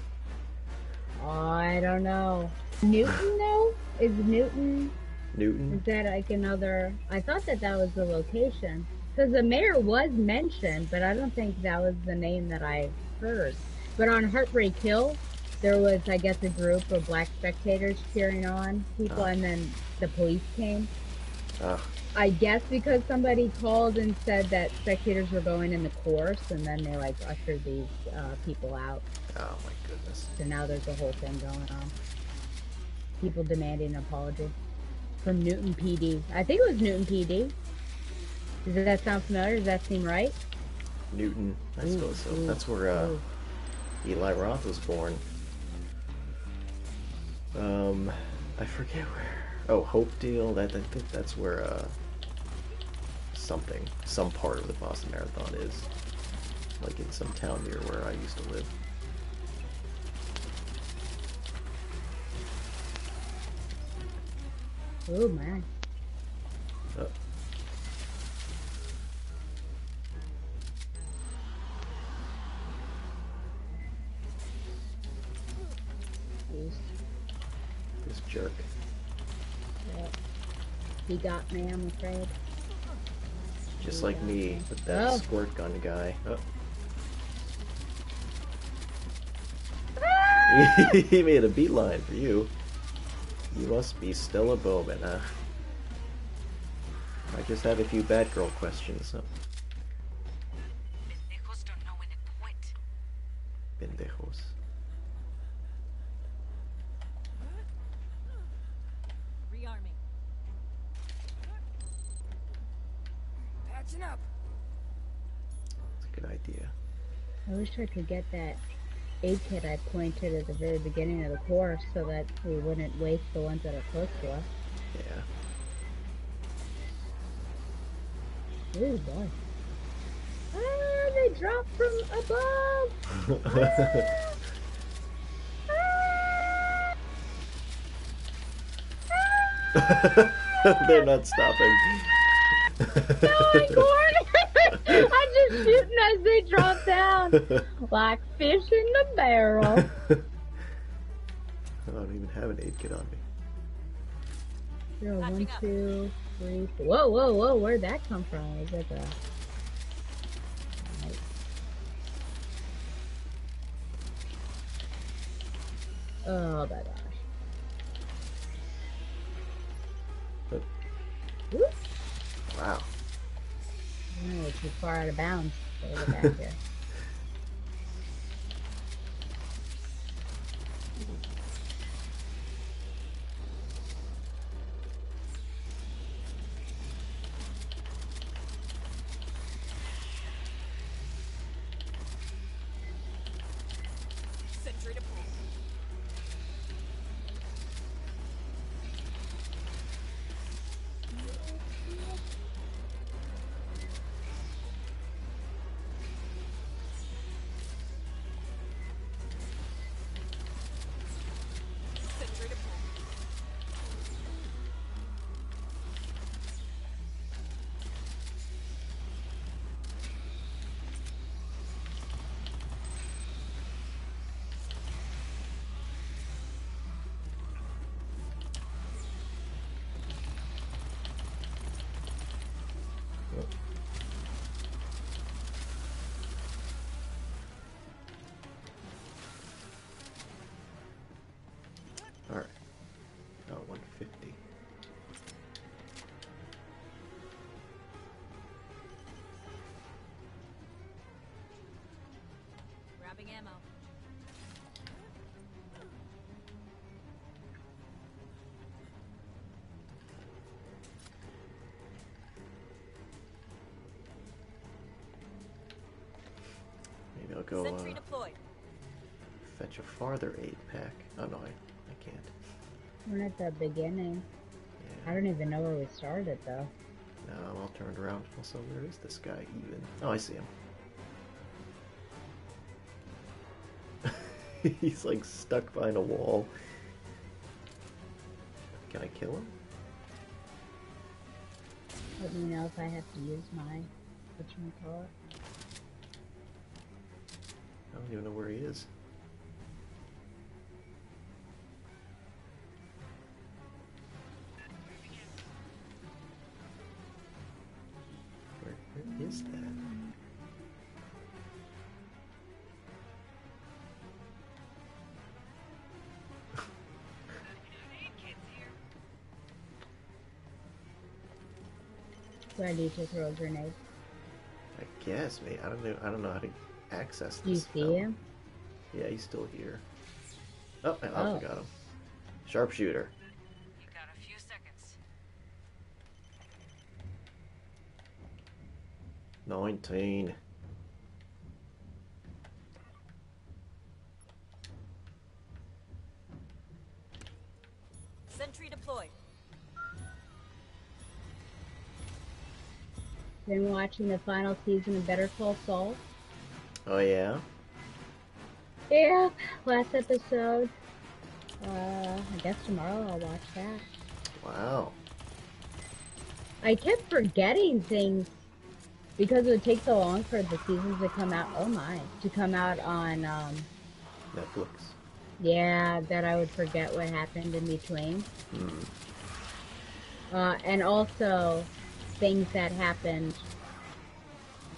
Oh, I don't know. Newton, though? Is Newton, Newton? is that like another? I thought that that was the location. Because the mayor was mentioned, but I don't think that was the name that I heard. But on Heartbreak Hill, there was, I guess, a group of black spectators cheering on people, Ah. and then the police came. Ah. I guess because somebody called and said that spectators were going in the course, and then they like ushered these people out. Oh my goodness. So now there's a whole thing going on. People demanding an apology from Newton PD. I think it was Newton PD. Does that sound familiar? Does that seem right? Newton, I suppose so. That's where Eli Roth was born. I forget where. Oh, Hopedale. I think that's where some part of the Boston Marathon is, like in some town near where I used to live. Oh man. Oh. Jeez. This jerk. Yeah. He got me, I'm afraid. Just like me with that squirt gun guy. Oh. He made a beeline for you. You must be Stella Bowman, huh? I just have a few Batgirl questions. So. Pendejos don't know when to quit. Pendejos. Rearming. Patching up. That's a good idea. I wish I could get that aid kit I pointed at the very beginning of the course so that we wouldn't waste the ones that are close to us. Yeah. Ooh, boy. Ah, they dropped from above! They're not stopping. No, I'm going! I'm just shooting as they drop down. Like fish in the barrel. I don't even have an aid kit on me. 0, 1, 2, 3, 4. Whoa, whoa, whoa, where'd that come from? Is that the... Oh my gosh. Whoop. Wow. No, too far out of bounds. Gotta go back here. Sentry deployed. Sentry deployed. Alright. Oh, 150. Grabbing ammo. Maybe I'll go Sentry deployed. fetch a farther 8-pack. Oh no, I can't. We're at the beginning. Yeah. I don't even know where we started though. No, I'm all turned around. Also, where is this guy even? Oh, I see him. He's like stuck behind a wall. Can I kill him? Let me know if I have to use my whatchamacallit. I don't even know where he is. is that? Do I need to throw a grenade? I guess, mate. I don't know. I don't know how to access Do you this. see him? Yeah, he's still here. Oh, I Oh. got him. Sharpshooter. You got a few seconds. 19. Sentry deployed. Been watching the final season of Better Call Saul. Oh yeah. Yeah, last episode. I guess tomorrow I'll watch that. Wow. I kept forgetting things because it would take so long for the seasons to come out. Oh my, to come out on. Netflix. Yeah, that I would forget what happened in between. Hmm. And also things that happened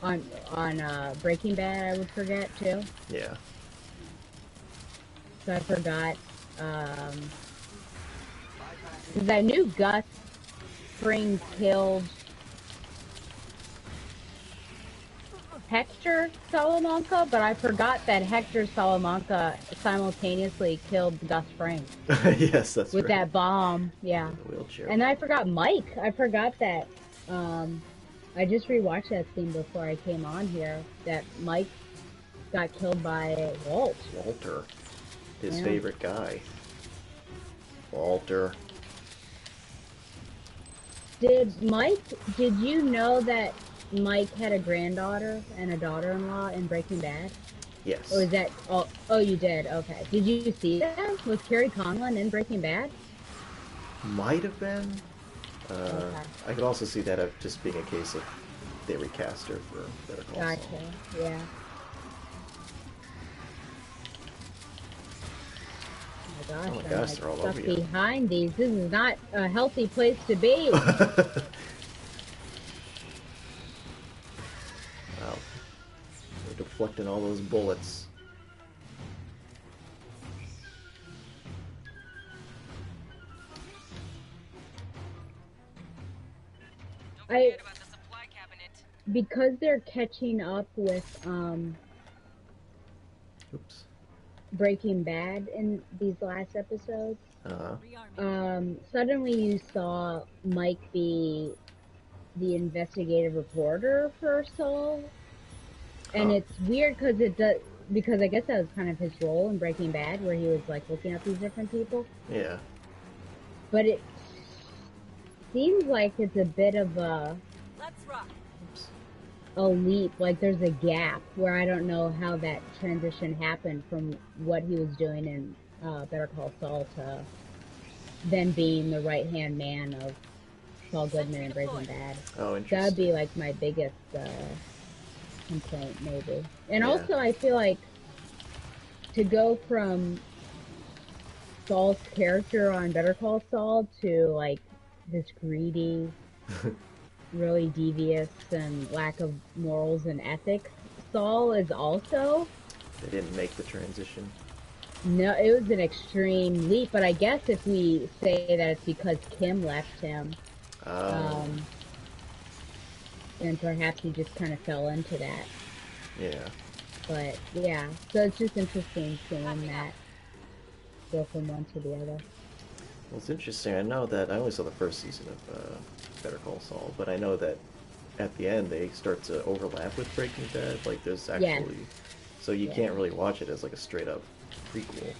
on Breaking Bad I would forget too. Yeah. So I forgot. Because I knew Gus Fring killed Hector Salamanca, but I forgot that Hector Salamanca simultaneously killed Gus Fring Yes, that's with right. that bomb. Yeah. In the wheelchair. And I forgot Mike. I forgot that. I just rewatched that scene before I came on here. That Mike got killed by Walt. Walter. His Yeah. favorite guy. Walter. Did you know that Mike had a granddaughter and a daughter-in-law in Breaking Bad? Yes. Or is that, oh, you did, okay. Did you see that? Was Carrie Conlon in Breaking Bad? Might have been. Okay. I could also see that just being a case of they recast her for Better Call Gotcha, Saul. yeah. Oh my gosh, they're all stuck over you. behind these. This is not a healthy place to be. Wow. They're deflecting all those bullets. Don't forget about the supply cabinet. Because they're catching up with Oops. Breaking Bad in these last episodes, Rearming. suddenly you saw Mike be the investigative reporter for Saul, and Huh. it's weird because I guess that was kind of his role in Breaking Bad, where he was like looking up these different people. Yeah. But it seems like it's a bit of Let's rock. Oops. a leap, like there's a gap where I don't know how that transition happened from what he was doing in Better Call Saul to then being the right-hand man of Saul Goodman in Breaking Bad. Oh, That would interesting. be like my biggest complaint, maybe. And Yeah. also, I feel like to go from Saul's character on Better Call Saul to like this greedy, really devious and lack of morals and ethics Saul is also, They didn't make the transition. no, it was an extreme leap, but I guess if we say that it's because Kim left him, then perhaps he just kind of fell into that. Yeah. But yeah, so it's just interesting seeing that go from one to the other. Well, it's interesting. I know that I only saw the first season of Better Call Saul, but I know that at the end they start to overlap with Breaking Bad. Like there's actually, so you Yeah. can't really watch it as like a straight up prequel.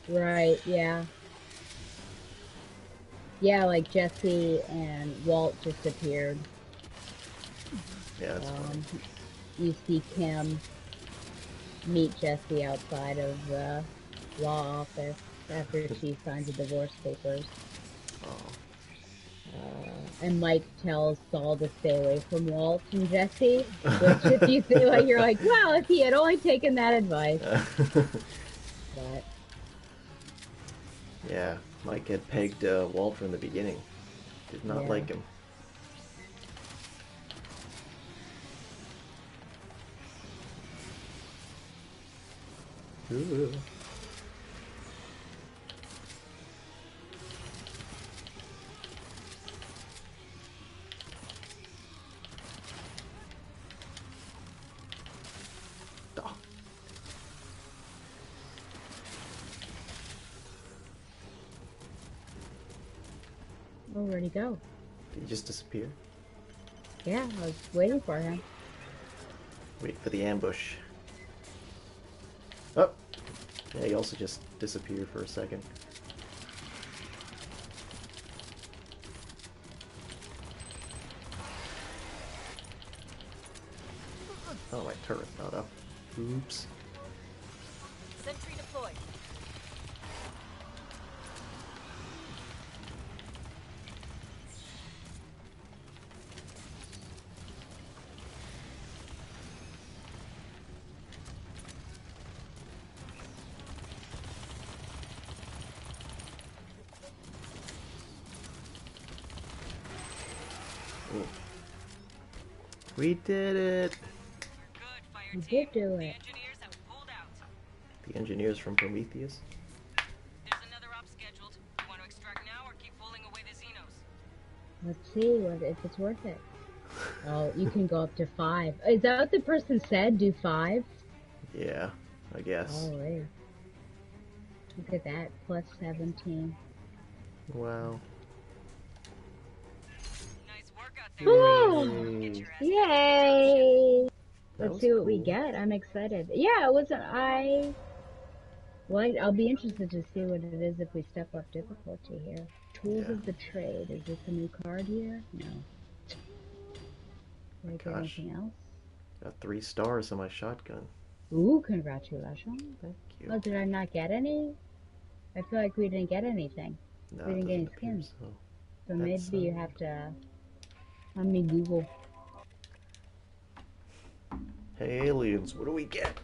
Right, yeah. Yeah, like Jesse and Walt just appeared. Yeah, that's funny. You see Kim meet Jesse outside of the law office after she signs the divorce papers. Oh. And Mike tells Saul to stay away from Walt and Jesse, which if you think like you're like, well, if he had only taken that advice. But Yeah, Mike had pegged Walt from the beginning. Did not Yeah. like him. Ooh. Oh, Oh, where'd he go? did he just disappear? Yeah, I was waiting for him. Wait for the ambush. Oh! Yeah, he also just disappeared for a second. Oh, my turret's not up. Oops. Sentry deployed. Ooh. We did it! Good, fire You team. did do The it. engineers have pulled out. The engineers from Prometheus. There's another op scheduled. You want to extract now or keep pulling away the Xenos? Let's see if it's worth it. Oh, you can go up to 5. Is that what the person said? Do 5? Yeah, I guess. Oh, wait. Look at that. Plus 17. Wow. Nice work out there. Oh! Get your ass Yay! That Let's was see what we cool. get. I'm excited. Yeah, it wasn't Well, I'll be interested to see what it is if we step up difficulty here. Tools Yeah. of the trade. Is this a new card here? No. Did I get Gosh. anything else? Got 3 stars on my shotgun. Ooh, congratulations. Thank you. Oh, did I not get any? I feel like we didn't get anything. No, we it didn't get doesn't any appear skins. so. So That's, maybe you have to... Let me Google. Hey, aliens, what do we get?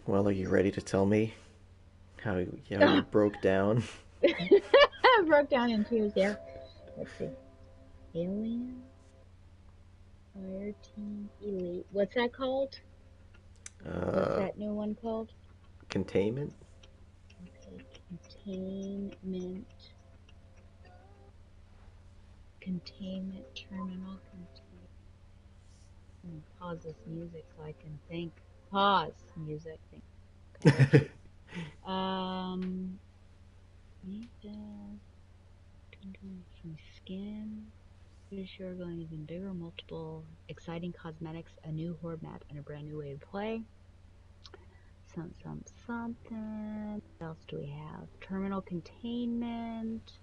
Well, are you ready to tell me how you broke down? I broke down in tears there. Let's see. Alien? Fireteam Elite. What's that called? What's that new one called? Containment? Okay, containment. Containment terminal. I'm gonna pause this music so I can think. Pause music. Okay. Need some skin. Pretty sure we're going even bigger, multiple exciting cosmetics, a new horde map, and a brand new way to play. Something. What else do we have? Terminal containment.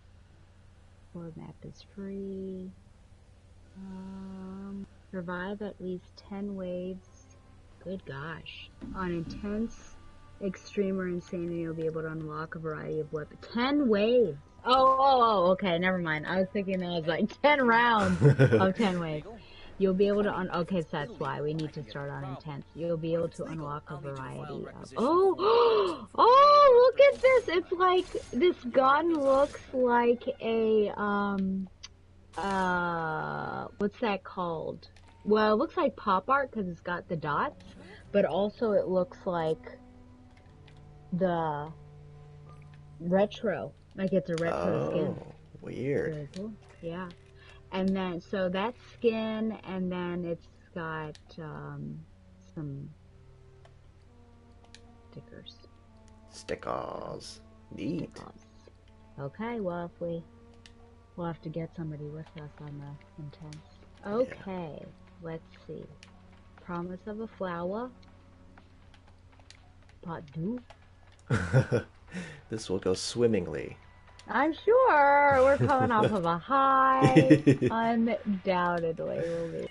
Horde map is free. Survive at least 10 waves. Good gosh. On intense, extreme, or insanity, you'll be able to unlock a variety of weapons. 10 waves! Oh, okay, never mind. I was thinking that was like 10 rounds of 10 waves. You'll be able to okay, so that's why we need to start on intense. You'll be able to unlock a variety of... Oh! Oh, look at this! It's like, this gun looks like a, what's that called? Well, it looks like pop art because it's got the dots, but also it looks like the retro, like it's a retro skin. Oh, weird. Very cool. Yeah. And then, so that's skin, and then it's got, some stickers. Stickers. Neat. Okay, well, we'll have to get somebody with us on the intense. Okay, let's see. Promise of a flower. Pot do. This will go swimmingly. I'm sure we're coming off of a high. Undoubtedly will be.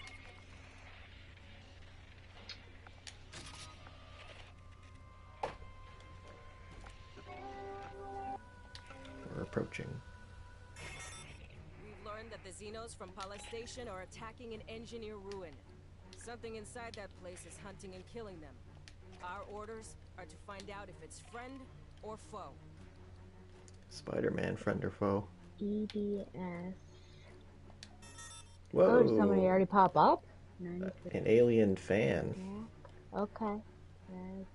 We're approaching. We've learned that the Xenos from Pala Station are attacking an engineer ruin. Something inside that place is hunting and killing them. Our orders are to find out if it's friend or foe. Spider-Man, friend or foe? EBS. Whoa. Oh, did somebody already pop up? 96. An alien fan. Yeah. Okay. Red.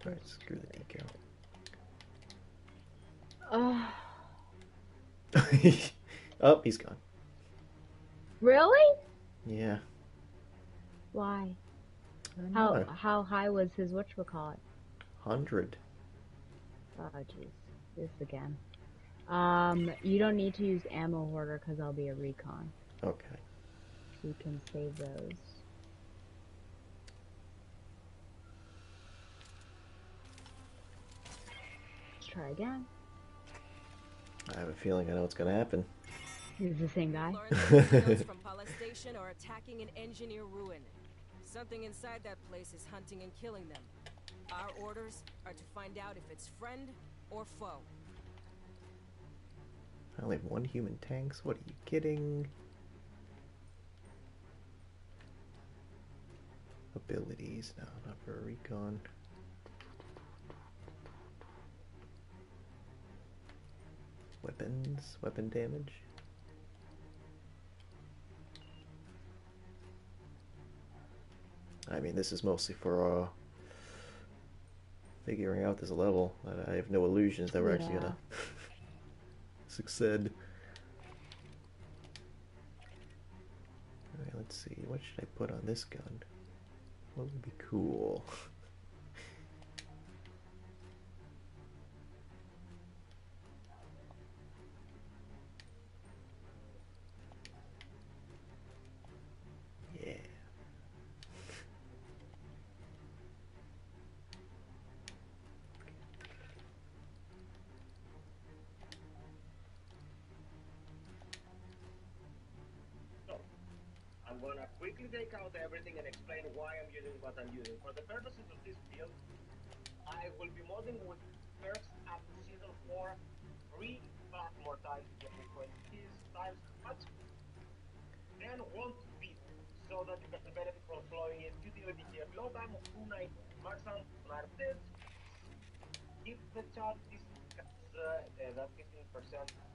Alright, screw the decal. Oh, he's gone. Really? Yeah. Why? I don't know. How high was his whatchamacallit? 100. Oh jeez. This again. You don't need to use ammo hoarder because I'll be a recon. Okay. So you can save those. Let's try again. I have a feeling I know what's gonna happen. Is the same guy? Lawrence from Palace Station are attacking an engineer ruin. Something inside that place is hunting and killing them. Our orders are to find out if it's friend or foe. I only have one human tanks. What are you kidding? Abilities. No, not for a recon. Weapons. Weapon damage. I mean, this is mostly for figuring out this level. I have no illusions that we're actually gonna succeed. Alright, let's see. What should I put on this gun? What would be cool? Yeah. I'm gonna quickly take out everything and explain why I'm using what I'm using. For the purposes of this build, I will be modding with perks up to season 4, 3 but more times to get 20 times, but then won't beat, so that you can benefit from flowing in utility here. Flow time of 290, max sound, max this. Keep the chart this that 15%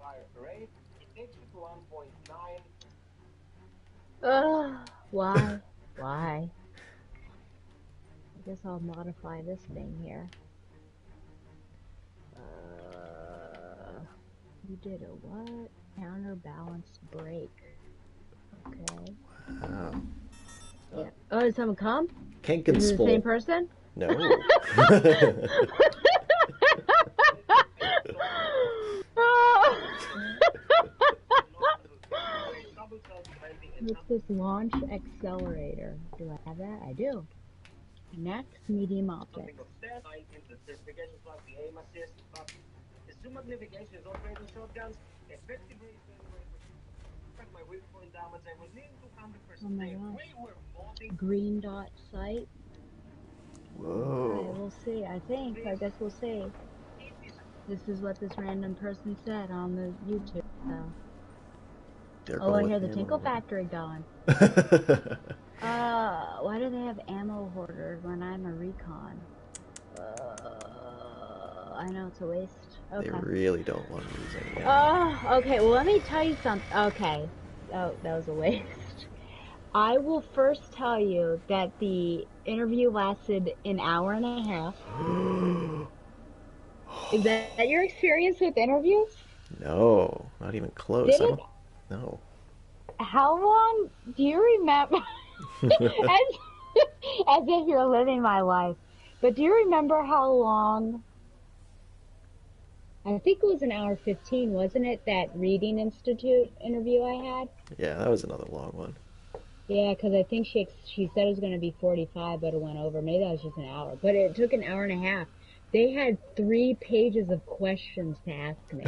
fire rate. It takes you to 1.9. Why? Why? I guess I'll modify this thing here. You did a what? Counterbalance break. Okay. Wow. Yeah. Oh, did someone come? Kenkenspol. Is it the same person? No. What's this launch accelerator? Do I have that? I do. Next, medium object. The zoom magnification is operating shotguns. Effective range my weak point damage. I was nearly 200%. Oh my gosh. Green dot sight. Whoa. Okay, we'll see. I guess we'll see. This is what this random person said on the YouTube. Oh, I hear the Tinkle Factory going. Why do they have ammo hoarders when I'm a recon? I know it's a waste. Okay. They really don't want to use any ammo. Okay, well let me tell you something. Okay. Oh, that was a waste. I will first tell you that the interview lasted an hour and a half. Is that your experience with interviews? No, not even close. No. How long do you remember? as if you're living my life. But do you remember how long? I think it was an hour 15, wasn't it? That Reading Institute interview I had. Yeah, that was another long one. Yeah, because I think she said it was going to be 45, but it went over. Maybe that was just an hour. But it took an hour and a half. They had 3 pages of questions to ask me.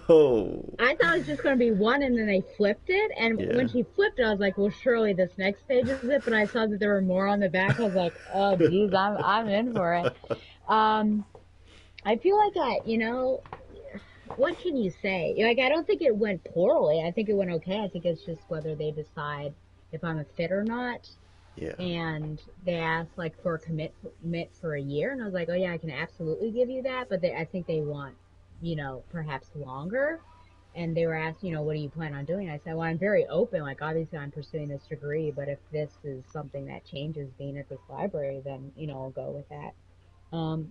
Oh. I thought it was just going to be one, and then they flipped it. And when she flipped it, I was like, well, surely this next page is it. But I saw that there were more on the back. I was like, oh, geez, I'm in for it. I feel like what can you say? Like, I don't think it went poorly. I think it went okay. I think it's just whether they decide if I'm a fit or not. Yeah. And they asked like for a commit for a year, and I was like, oh yeah, I can absolutely give you that, but I think they want, perhaps longer. and they were asking, what do you plan on doing? I said, well, I'm very open. Like, obviously, I'm pursuing this degree, but if this is something that changes being at this library, then, I'll go with that. Um,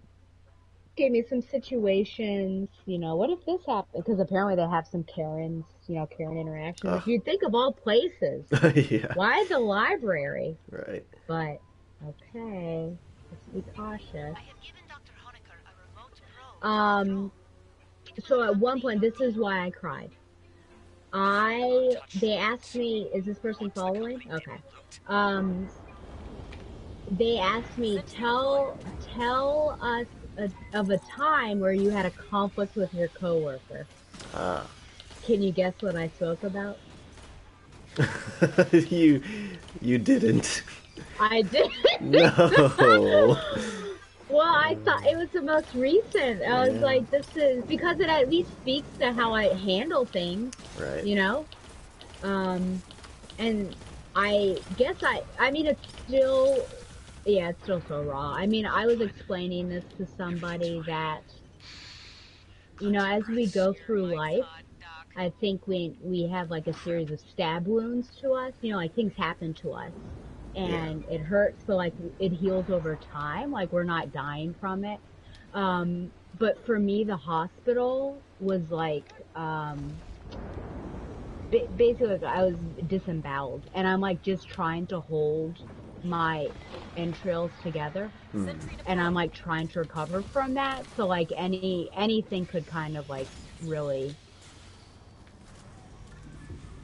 Gave me some situations, what if this happened? Because apparently they have some Karens, Karen interactions, Oh, which you'd think of all places. yeah, Why the library? right. But, okay, let's be cautious. Um, so at one point, this is why I cried. They asked me, is this person following? Okay. Um, they asked me, tell us of a time where you had a conflict with your coworker. Ah. Can you guess what I spoke about? you you didn't. I did. No. Well, I thought it was the most recent. I was Yeah. like, this is because it at least speaks to how I handle things, Right. you know? And I guess I mean, it's still, yeah, it's still so raw. I mean, I was explaining this to somebody that, as we go through life, I think we have like a series of stab wounds to us, like things happen to us Yeah. and it hurts, but like it heals over time. Like we're not dying from it. But for me, the hospital was like, basically like, I was disemboweled and I'm like just trying to hold my entrails together and I'm like trying to recover from that. So like anything could kind of like really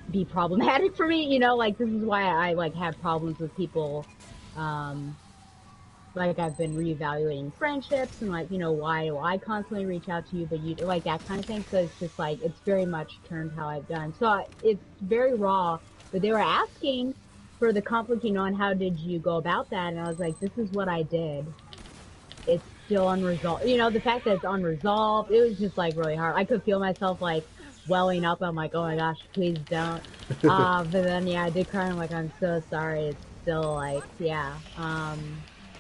be problematic for me, like this is why I like have problems with people. Like I've been reevaluating friendships and like, why do I constantly reach out to you, but you like that kind of thing. So it's just like, it's very much turned how I've done. So it's very raw, but they were asking for the conflict, and how did you go about that? And I was like, this is what I did. It's still unresolved. The fact that it's unresolved, it was just like really hard. I could feel myself like welling up. I'm like, oh my gosh, please don't. But then yeah, I did cry. I'm like, I'm so sorry. It's still like, yeah.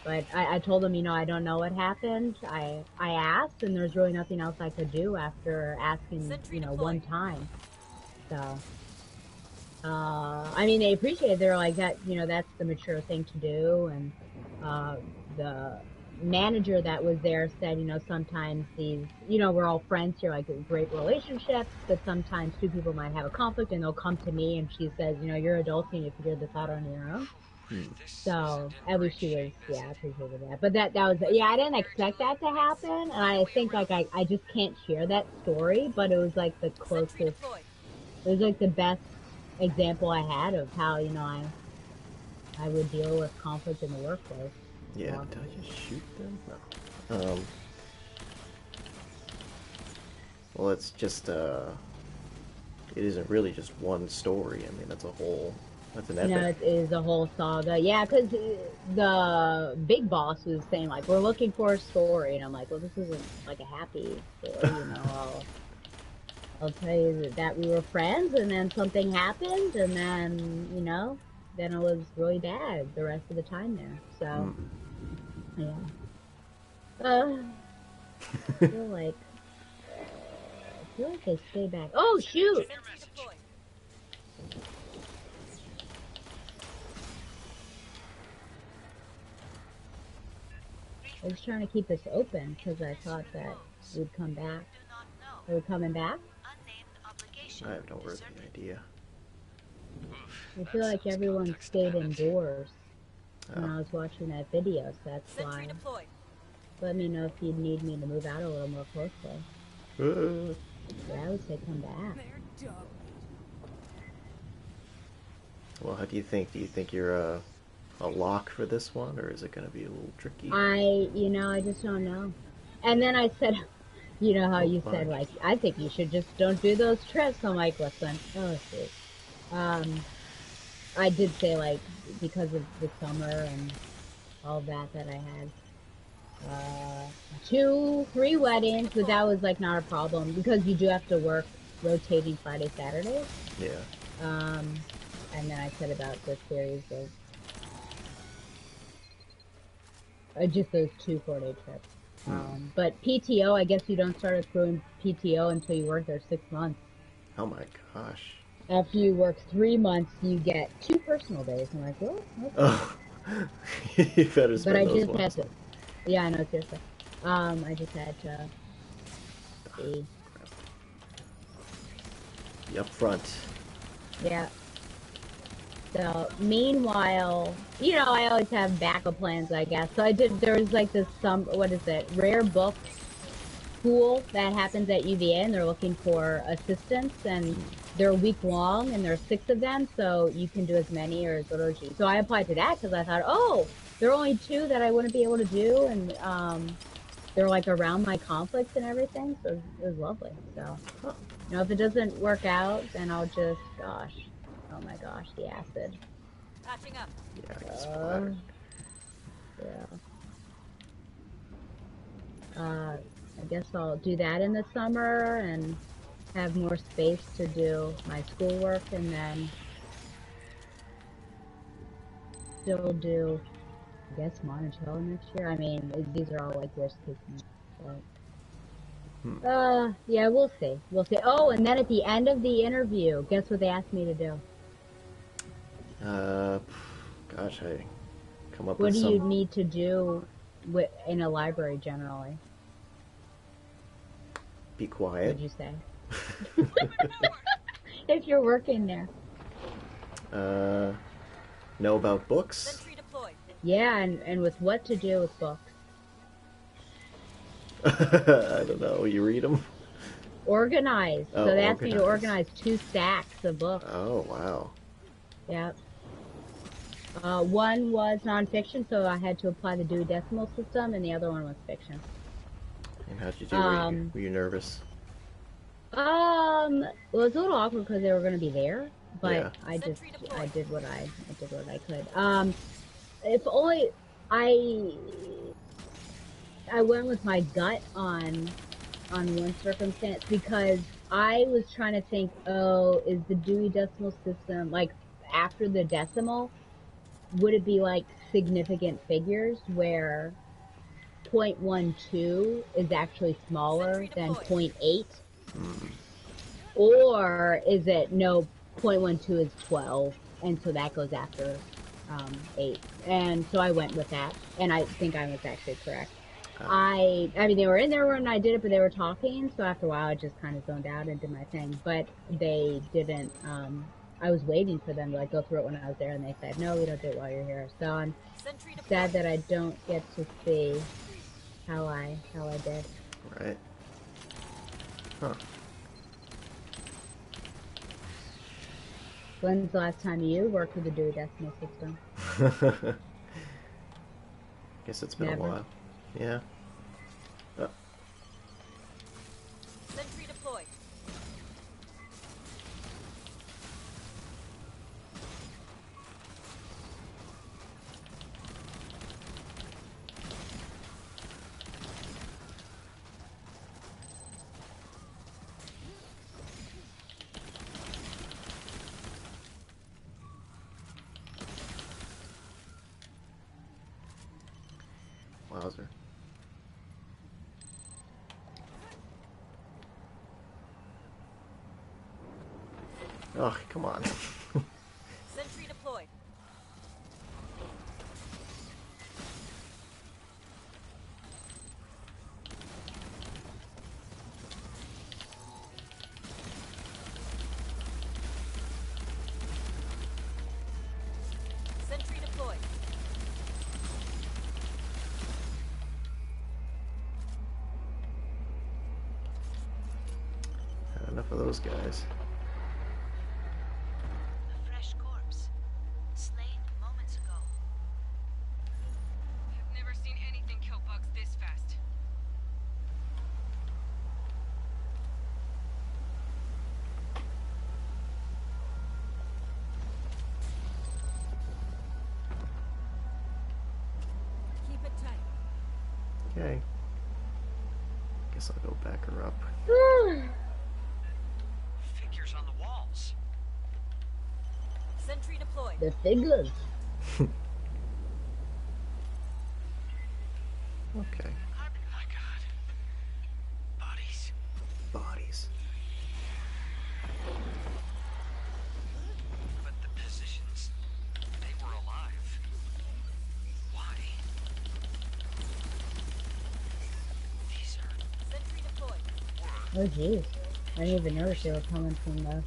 But I told him, I don't know what happened. I asked and there's really nothing else I could do after asking, one time. So, I mean, they appreciate it. They're like that, that's the mature thing to do. And, the manager that was there said, sometimes these, we're all friends here, like great relationships, but sometimes two people might have a conflict and they'll come to me and she says, you're adults and you figure this out on your own. So at least she was, yeah, appreciated that. But that was, yeah, I didn't expect that to happen. And I think like I just can't share that story, but it was like the closest, it was like the best example I had of how, I would deal with conflict in the workplace. Yeah. So. Did I just shoot them? No. Well, it's just it isn't really just one story. I mean, that's a whole. That's an epic. It is a whole saga. Yeah, because the big boss was saying, like, we're looking for a story. And I'm like, well, this isn't, like, a happy story, I'll tell you that we were friends, and then something happened, and then, then it was really bad the rest of the time there. So, yeah. I feel like they stay back. Oh, shoot! I was trying to keep this open because I thought that we'd come back. Are we coming back? I have no earthly idea. I feel like everyone stayed indoors when I was watching that video, so that's why. Let me know if you need me to move out a little more closely. Yeah, I would say come back. Well, how do you think? Do you think you're a lock for this one, or is it going to be a little tricky? I just don't know. And then I said, you know how you said, like, I think you should just don't do those trips. I'm like, listen, oh, shoot. I did say, like, because of the summer and all that I had 2, 3 weddings, but that was like not a problem because you do have to work rotating Friday, Saturday. Yeah. And then I said about the series of just those 2 4-day trips. But PTO, I guess you don't start accruing PTO until you work there 6 months. Oh my gosh. After you work 3 months, you get 2 personal days. I'm like, well, okay. Oh, you better But spend I those just had to. wisely. Yeah, I know, seriously. I just had to see. Be up front. Yeah. So meanwhile, I always have backup plans, I guess. So there was like this what is it, rare book pool that happens at UVA, and they're looking for assistants, and they're a week long, and there's 6 of them, so you can do as many or as little as you. So I applied to that because I thought, oh, there are only 2 that I wouldn't be able to do, and they're like around my conflicts and everything, so it was lovely. So, if it doesn't work out, then I'll just, gosh, oh my gosh, the acid. Patching up. Yeah, I get Uh, splattered. yeah. I guess I'll do that in the summer and have more space to do my schoolwork, and then still do, I guess, Monticello next year. I mean, these are all like worst case scenarios, but yeah, we'll see. We'll see. Oh, and then at the end of the interview, guess what they asked me to do? Uh, gosh, I come up What with do you some. need to do in a library generally? Be quiet. What'd you say? If you're working there. uh, know about books. Sentry deployed. Yeah, and with what to do with books. I don't know. You read them? Organize. Oh, So they asked me to organize. organize 2 stacks of books. Oh, wow. Yep. One was nonfiction, so I had to apply the Dewey Decimal System, and the other one was fiction. And how'd you do? Um, Were you nervous? well, it was a little awkward because they were going to be there, but Yeah. I did what I could. If only I went with my gut on one circumstance, because I was trying to think, oh, is the Dewey Decimal System, like, after the decimal, would it be like significant figures where 0.12 is actually smaller than 0.8? Or is it, no, 0.12 is 12, and so that goes after 8? And so I went with that, and I think I was actually correct. I mean, they were in there when I did it, but they were talking, so after a while I just kind of zoned out and did my thing. But they didn't, I was waiting for them to like go through it when I was there, and they said, no, we don't do it while you're here. So I'm Sentry sad deployed. that I don't get to see how I did. Right. Huh. When's the last time you worked with the Dewey Decimal System? Guess it's been a Never. while. Yeah. Sentry deployed. Wowzer. Oh, come on. Sentry deployed. Sentry deployed. Had enough of those guys. A fresh corpse. Slain moments ago. I've never seen anything kill bugs this fast. Keep it tight. Okay. Guess I'll go back her up. Figures on the walls. Sentry deployed. The figures. Okay. My God. Bodies. Bodies. Oh jeez. I didn't even notice they were coming from the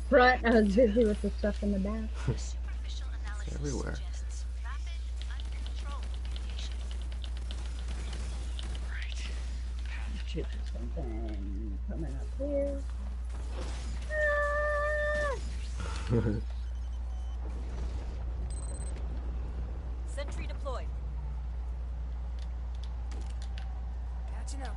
front. I was busy with the stuff in the back. A superficial analysis Everywhere. suggests rapid, uncontrolled mutation. Shoot, something coming up here. Ah! Sentry deployed. Catching up.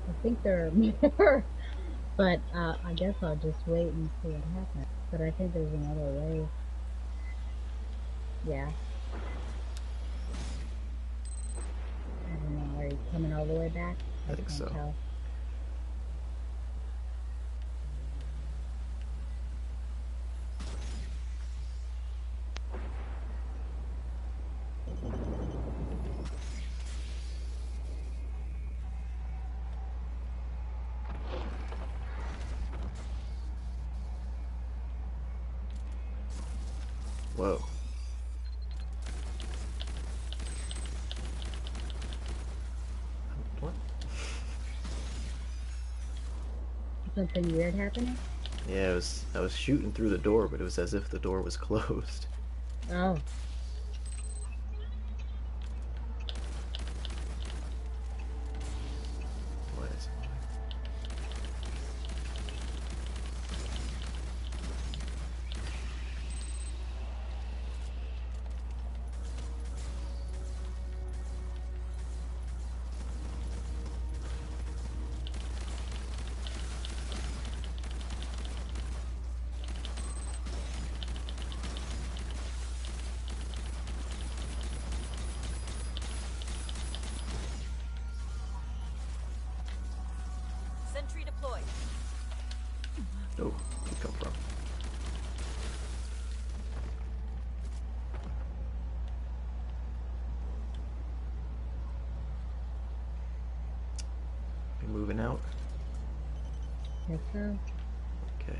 I think there are more, but I guess I'll just wait and see what happens. But I think there's another way. Yeah. I don't know. Are you coming all the way back? I think can't so. tell. Whoa. What? Something weird happening? Yeah, I was shooting through the door, but it was as if the door was closed. Oh. What is it? Sentry deployed. Oh, where'd it come from? We moving out? Guess so. Okay.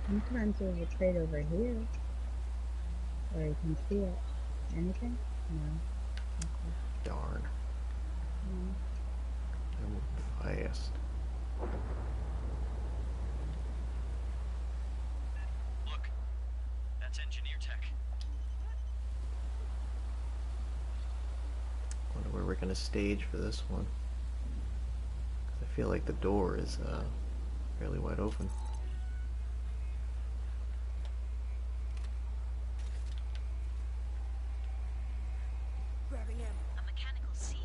Sometimes there's a crate over here. Or you can see it. Anything? No. Okay. Darn. No. I moved fast. Look, that's engineer tech. Wonder where we're gonna stage for this one. 'Cause I feel like the door is fairly wide open. Grabbing ammo. A mechanical seal.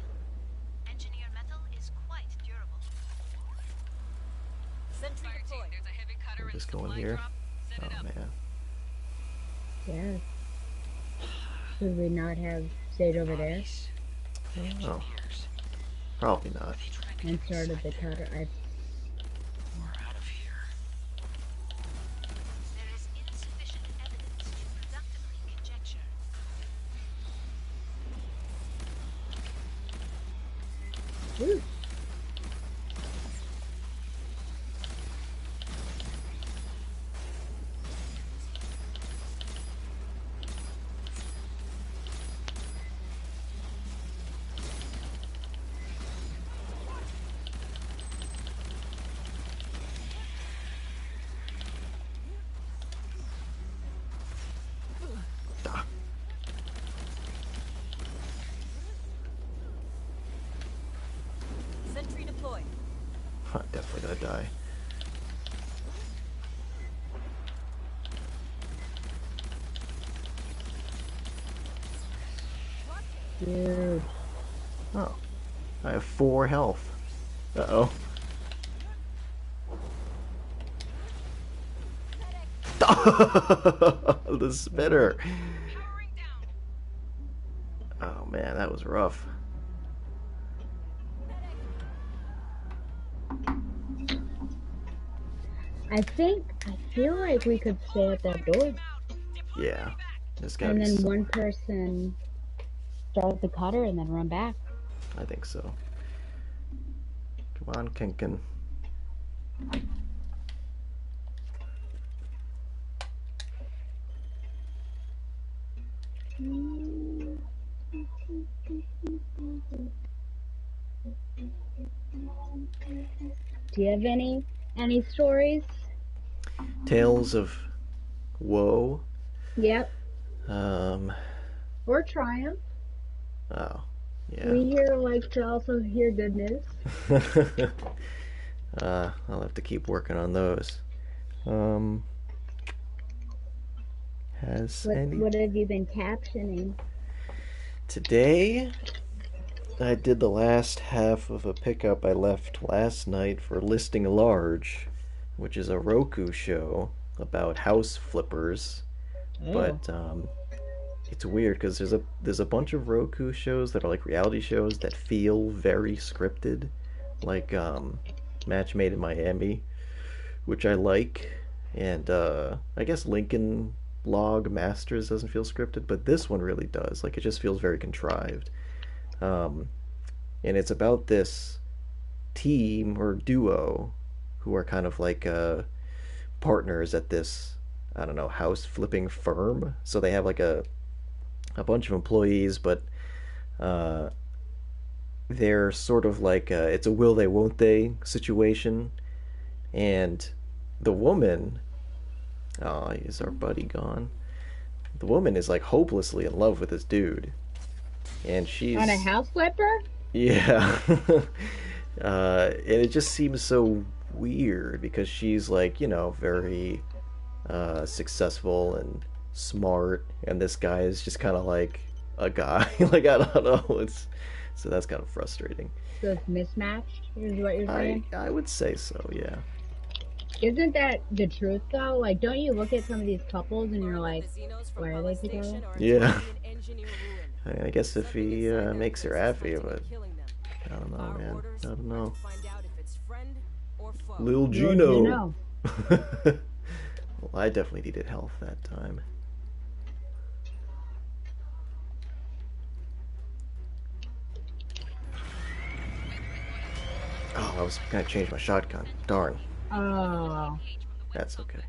Engineer metal is quite durable. Sentry Fireteam, deployed. there's a heavy cutter and Just supply going here. drop. Set it Oh up. man. Yes. Should we not have stayed over there Oh. Probably not. and started the cutter? We're out of here. There is insufficient evidence to productively conjecture. Ooh. Ah. Sentry deployed. I'm definitely gonna die. Dude. Oh. I have 4 health. Uh-oh. The spinner. Powering down. Oh man, that was rough. I feel like we could stay at that door. Out. Deploy Yeah. back. There's gotta And be then one somewhere. person start the cutter and then run back. I think so. Come on, Kinkin. Do you have any stories? Tales of Woe. Yep. Um. Or triumph. Oh, yeah. We here like to also hear good news. I'll have to keep working on those. Um. Has any What have you been captioning? today? I did the last half of a pickup I left last night for Listing Large, which is a Roku show about house flippers. Oh. But it's weird because there's a bunch of Roku shows that are like reality shows that feel very scripted, like Match Made in Miami, which I like, and I guess Lincoln Log Masters doesn't feel scripted, but this one really does. Like it just feels very contrived. Um, and it's about this team or duo who are kind of like partners at this, I don't know, house flipping firm. So they have like a bunch of employees, but uh, they're sort of like it's a will they won't they situation. And the woman, oh, is our buddy gone? The woman is like hopelessly in love with this dude, and On a she's house flipper? yeah. And it just seems so weird because she's like, very successful and smart, and this guy is just kind of like a guy. Like I don't know. It's so that's kind of frustrating. So it's mismatched, is what you're saying? I would say so. Yeah. Isn't that the truth though? Like, don't you look at some of these couples and you're Learn that like, the Xenos from why are Pala they together? Station are Yeah. attacking an engineer ruin. I guess if Something he inside that makes her place is happy, hunting but and killing them. I don't know, Our man. orders I don't are know. to find out if it's friend or foe. Lil Well, Gino. Well, I definitely needed health that time. Oh, I was gonna change my shotgun. Darn. Oh. That's okay.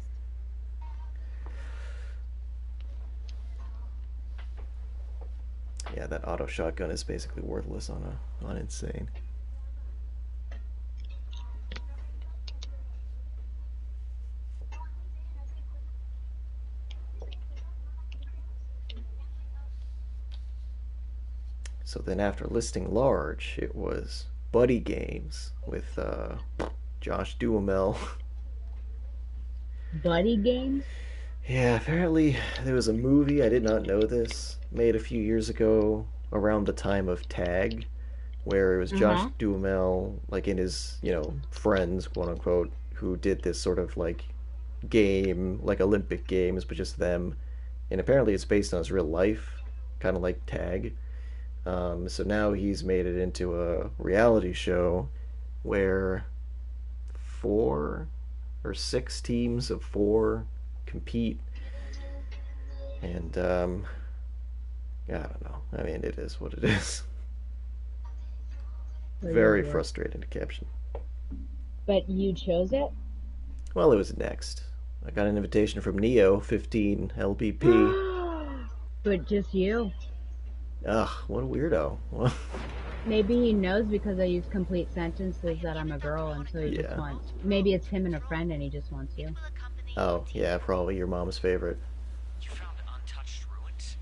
Yeah, that auto shotgun is basically worthless on insane. So then after listing large, it was buddy games with Josh Duhamel. Buddy games? Yeah, apparently there was a movie, I did not know this, made a few years ago around the time of Tag, where it was Josh Uh-huh. Duhamel, like in his, friends, quote unquote, who did this sort of like game, like Olympic Games, but just them. And apparently it's based on his real life, kind of like Tag. So now he's made it into a reality show where 4 or 6 teams of 4 compete. And I don't know. I mean, it is what it is. Very frustrating to caption. But you chose it? Well, it was next. I got an invitation from Neo 15 LPP. But just you. Ugh, what a weirdo. Maybe he knows because I use complete sentences that I'm a girl, and so he just Yeah. wants. Maybe it's him and a friend, and he just wants you. Oh, yeah, probably your mom's favorite. You found untouched ruins?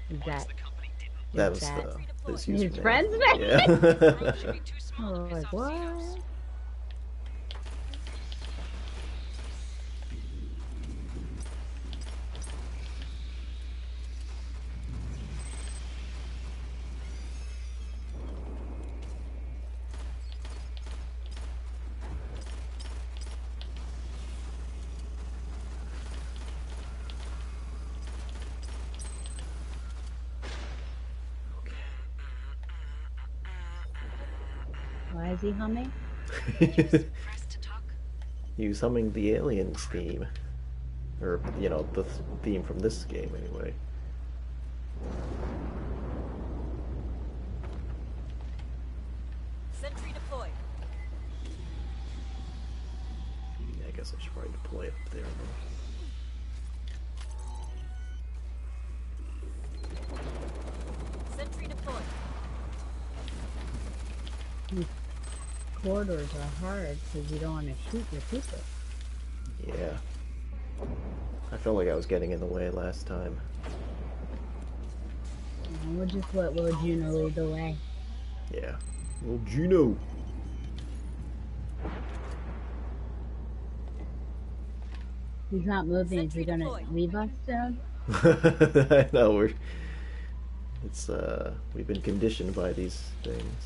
Is Ones that the company didn't That is was that his his username. friend's name? Yeah. Ruins should be too small to Oh, piss like off what? Xenos. Why is he humming? Pressed to talk? He was humming the Aliens theme. Or, the theme from this game, anyway. guess I should probably deploy up there. Sentry deployed. These corridors are hard because you don't want to shoot your people. Yeah. I felt like I was getting in the way last time. We'll just let Lord Juno lead the way. Yeah. Well, Gino. He's not moving. Is he Sentry gonna deployed. leave us soon? I know we've been conditioned by these things.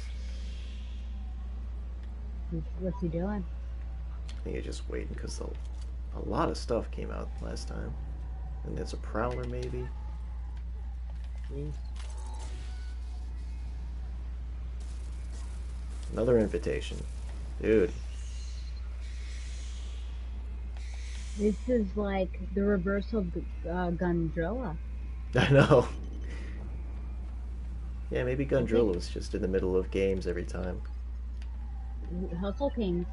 What's he doing? I think he's just waiting because a lot of stuff came out last time. And there's a prowler maybe. Jeez. Another invitation. Dude. This is like the reverse of Gundrilla. I know. Yeah, maybe Gundrilla was just in the middle of games every time. Hustle Kings.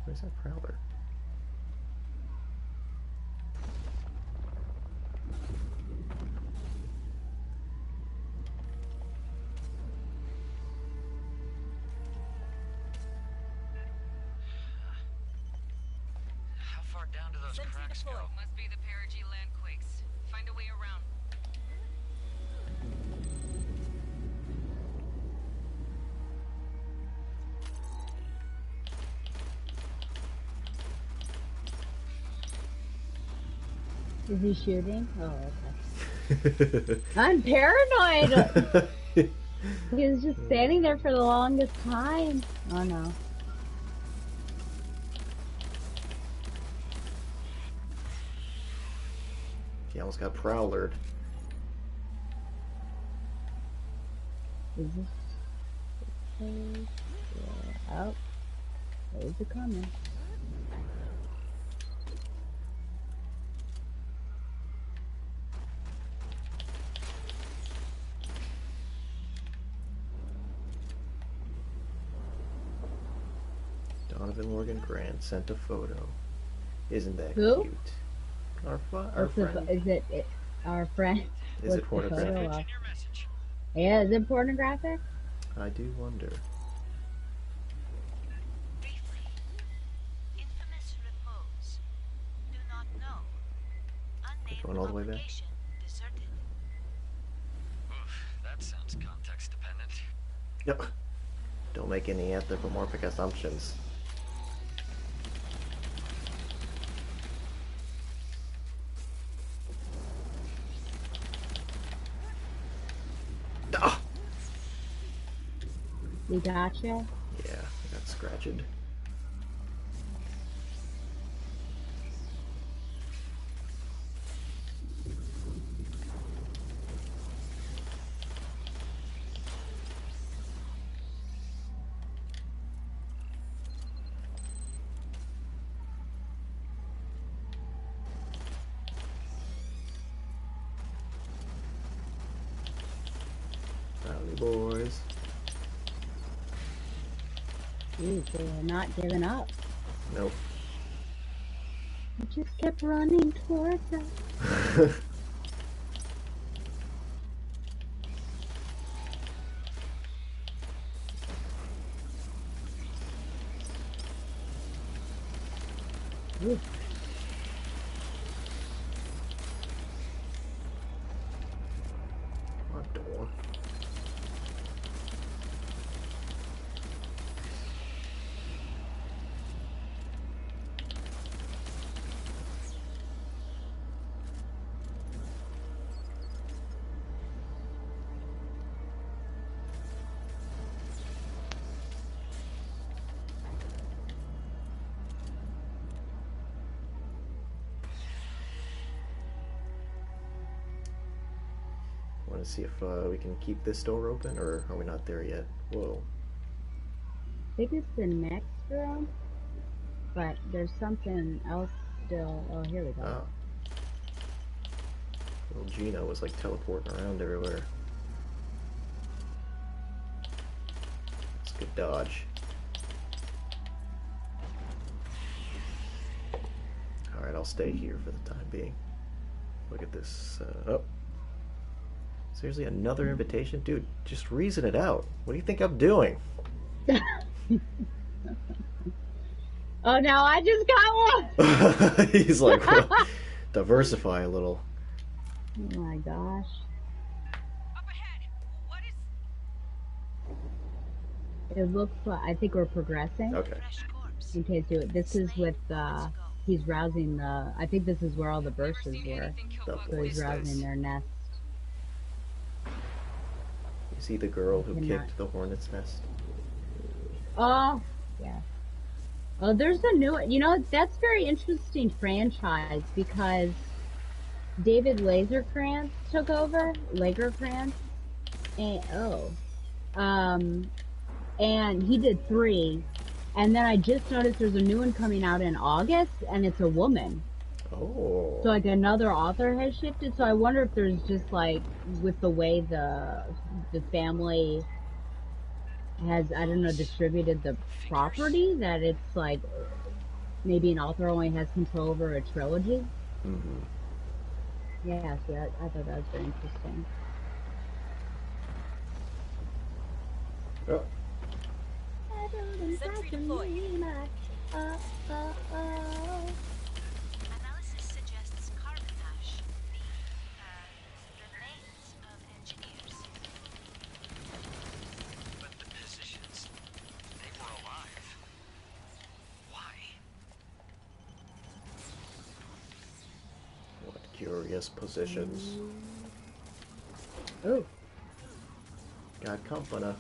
Where's that prowler? How far down do those Sentry cracks go? deployed. Must be the perigee landquakes. Find a way around. Is he shooting? Oh, okay. I'm paranoid! He was just standing there for the longest time. Oh no. He almost got prowlered. Is this... Yeah. Oh. There's it coming. Donovan Morgan Grant sent a photo. Isn't that Who? cute? Our What's the, friend. is it our friend? Is it What's the photo pornographic? of? Engineer message. Yeah, is it pornographic? I do wonder. Briefly. Infamous repose. Do not know. Unnamed Going all the way back? congregation deserted. Oof, that sounds context dependent. Yep. Don't make any anthropomorphic assumptions. Ah! We gotcha. Yeah, I got scratched. Howdy, boys. Jeez, they are not giving up. Nope. They just kept running towards us. Ooh. What door? Want to see if we can keep this door open, or are we not there yet? Whoa. I think it's the next room, but there's something else still. Oh, here we go. Oh. Little Gino was like teleporting around everywhere. It's good dodge. I'll stay here for the time being. Look at this. Oh. Seriously, another invitation? Dude, just reason it out. What do you think I'm doing? Oh, now I just got one! He's like, well, diversify a little. Oh my gosh. Up ahead. What is... It looks like, I think we're progressing. Okay. Fresh corpse. In case you, this is with, Moments ago. he's rousing the, I think this is where all the Never bursars seen were. anything kill The bugs So he's this rousing fast. their nest. You see the girl who Cannot. kicked the hornet's nest? Oh, yeah. Oh, there's a new, you know, that's very interesting franchise because David Laserkrantz took over, Lagerkrantz, and, and he did 3, and then I just noticed there's a new one coming out in August, and it's a woman. Oh. So like another author has shifted, so I wonder if there's just like, with the way the family has, I don't know, distributed the property, that it's like, maybe an author only has control over a trilogy. Mm-hmm. Yeah, so I thought that was very interesting. Oh. Sentry deployed. Analysis suggests carbon ash, the remains of engineers. But the positions, they were alive. Why? What curious positions. Oh, Got company.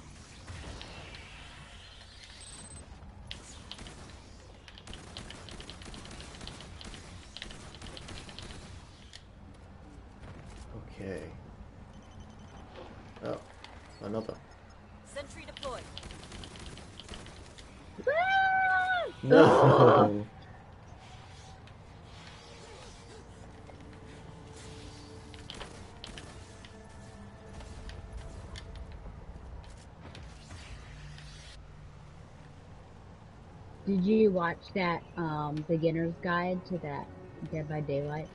Okay. Oh, another. Sentry deployed. No. did you watch that beginner's guide to that Dead by Daylight?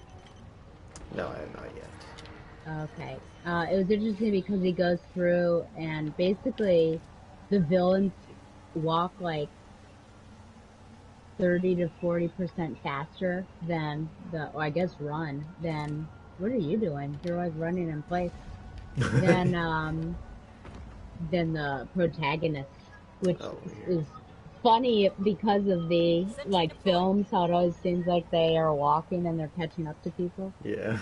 No, I have not yet. Okay. It was interesting because he goes through and basically the villains walk like 30 to 40% faster than or I guess run than, what are you doing? You're like running in place. Than the protagonist, which Oh, weird. is funny because of the like films, how it always seems like they are walking and they're catching up to people. Yeah.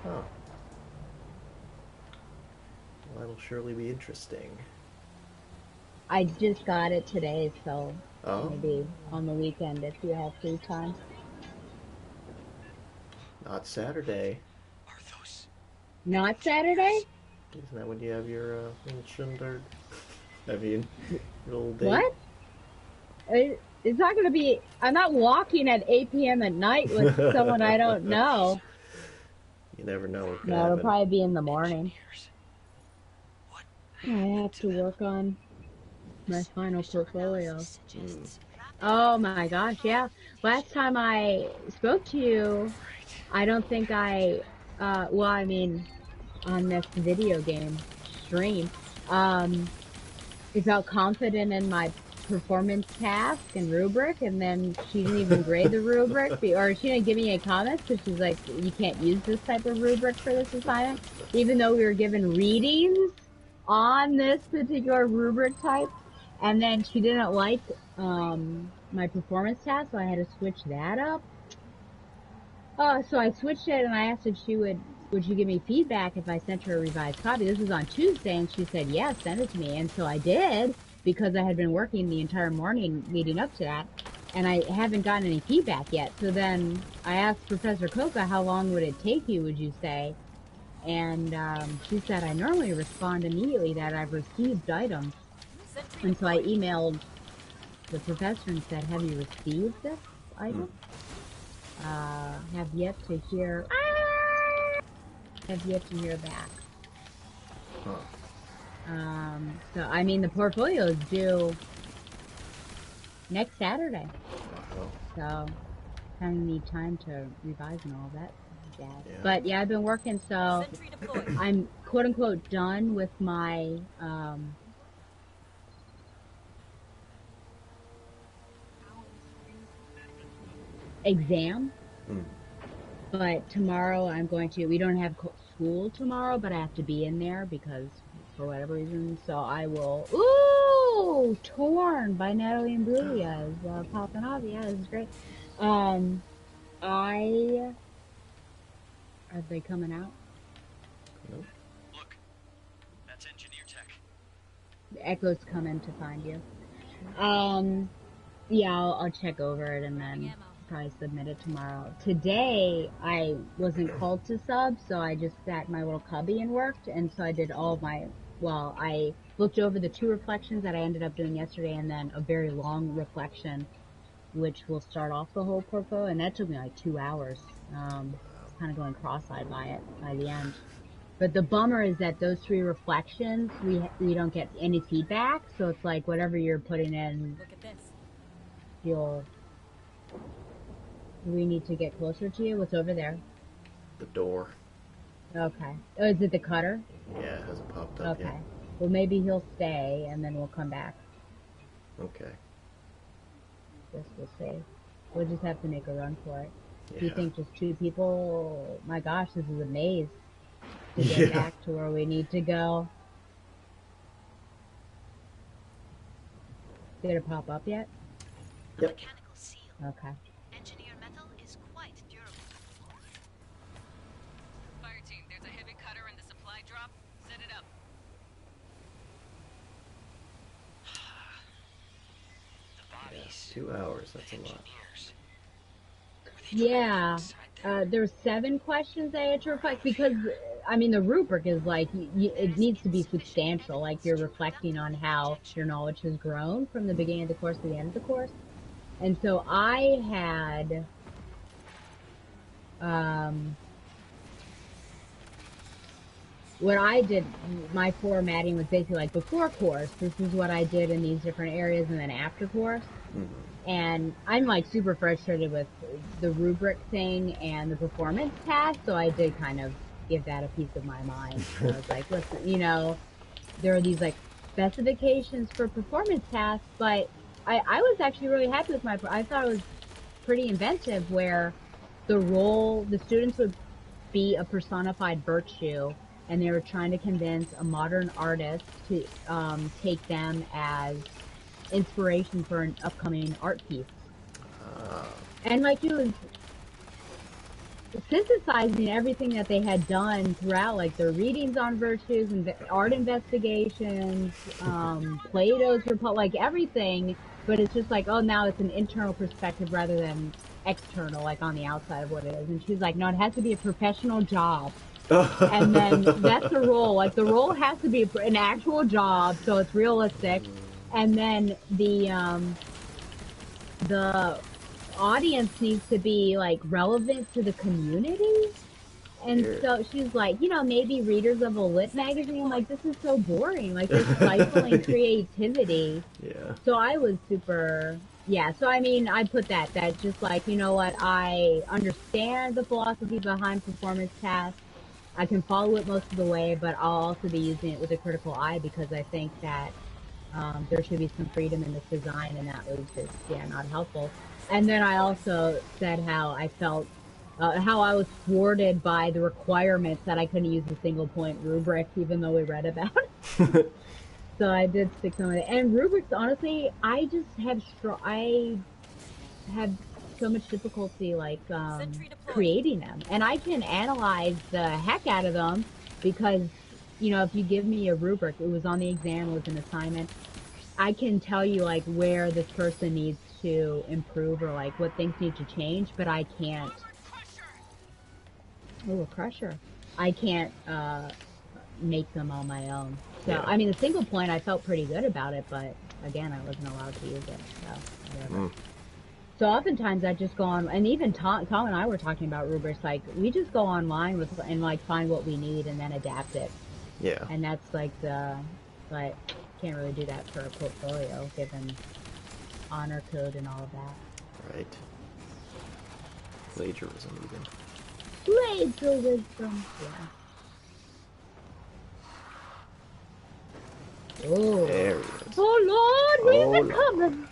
Oh. Well, that'll surely be interesting. I just got it today, so Oh. maybe on the weekend if you have free time. Not Saturday. Are those... Not Saturday? Isn't that when you have your little shindig? I mean, your little date? What? It's not going to be, I'm not walking at 8 p.m. at night with someone I don't know. You never know what could No, it'll happen. probably be in the morning. engineers? What I have to work on my final portfolio. Analysis suggests Oh my gosh, yeah. Last time I spoke to you, I don't think I, well, I mean, on this video game stream, I felt confident in my performance task and rubric, and then she didn't even grade the rubric, or she didn't give me any comments because she's like, you can't use this type of rubric for this assignment, even though we were given readings on this particular rubric type. And then she didn't like my performance task, so I had to switch that up. So I switched it, and I asked if she would she give me feedback if I sent her a revised copy. This was on Tuesday, and she said, yes, send it to me. And so I did, because I had been working the entire morning leading up to that, and I haven't gotten any feedback yet. So then I asked Professor Coca, how long would it take you, would you say? And she said, I normally respond immediately that I've received items. And so I emailed the professor and said, have you received this item? Have yet to hear back. Huh. So I mean the portfolio is due next Saturday. Wow. So kind of need time to revise and all that jazz. Yeah. But yeah, I've been working, so Sentry deployed. I'm quote unquote done with my exam. Mm. But tomorrow I'm going to. We don't have school tomorrow, but I have to be in there because for whatever reason. So I will. Ooh, Torn by Natalie and Brulia is popping off. Yeah, this is great. I are they coming out? Nope. Look, that's engineer tech. Echo's coming to find you. Yeah, I'll check over it and then probably submit it tomorrow. Today, I wasn't called to sub, so I just sat in my little cubby and worked, and so I did all of my, well, I looked over the 2 reflections that I ended up doing yesterday, and then a very long reflection, which will start off the whole portfolio, and that took me like 2 hours. Kind of going cross-eyed by it by the end. But the bummer is that those 3 reflections, we don't get any feedback, so it's like whatever you're putting in, Look at this. you'll. Do we need to get closer to you? What's over there? The door. Okay. Oh, is it the cutter? Yeah, it hasn't popped up Okay. yet. Well, maybe he'll stay, and then we'll come back. Okay. Guess we'll see. We'll just have to make a run for it. Do you Yeah. think just 2 people? My gosh, this is a maze to get Yeah. back to where we need to go. Did it pop up yet? A Yep. mechanical seal. Okay. Engineer metal is quite durable. Fireteam, there's a heavy cutter in the supply drop. Set it up. The bodies. 2 hours, that's a lot. Engineers. Were they trying to Yeah. get inside there? There were 7 questions I had to reflect because, I mean, the rubric is like, it needs to be substantial. Like you're reflecting on how your knowledge has grown from the beginning of the course to the end of the course. And so I had, what I did, my formatting was basically like before course, this is what I did in these different areas, and then after course. And I'm like super frustrated with the rubric thing and the performance task, so I did kind of give that a piece of my mind. I was like, listen, you know, there are these like specifications for performance tasks, but I was actually really happy with I thought it was pretty inventive where the students would be a personified virtue, and they were trying to convince a modern artist to take them as inspiration for an upcoming art piece. And like it was synthesizing everything that they had done throughout, like their readings on virtues and art investigations, Plato's report, like everything. But it's just like, oh, now it's an internal perspective rather than external, like on the outside of what it is. And she's like, no, it has to be a professional job. And then that's the role. Like the role has to be an actual job, so it's realistic. And then the audience needs to be like relevant to the community. And Weird. so she's like, you know, maybe readers of a lit magazine. Like, this is so boring. Like, they're stifling creativity. Yeah. So I was super, yeah. So I mean, I put that just like, you know what, I understand the philosophy behind performance tasks. I can follow it most of the way, but I'll also be using it with a critical eye because I think that there should be some freedom in this design, and that was just, yeah, not helpful. And then I also said how I felt, how I was thwarted by the requirements that I couldn't use a single point rubric, even though we read about it. So I did stick some of it. And rubrics, honestly, I just have I have so much difficulty like creating them, and I can analyze the heck out of them because, you know, if you give me a rubric, it was on the exam, it was an assignment, I can tell you like where this person needs to improve or like what things need to change, but I can't. Oh, a crusher! I can't make them on my own. So Yeah. I mean, the single point, I felt pretty good about it, but again, I wasn't allowed to use it. So whatever. So oftentimes I just go on, and even Tom and I were talking about rubrics. Like we just go online with and like find what we need and then adapt it. Yeah. And that's like but can't really do that for a portfolio given honor code and all of that. Right. Plagiarism, even. Plagiarism. Yeah. Oh. There he is. Oh Lord, Oh, where's it Lord. coming?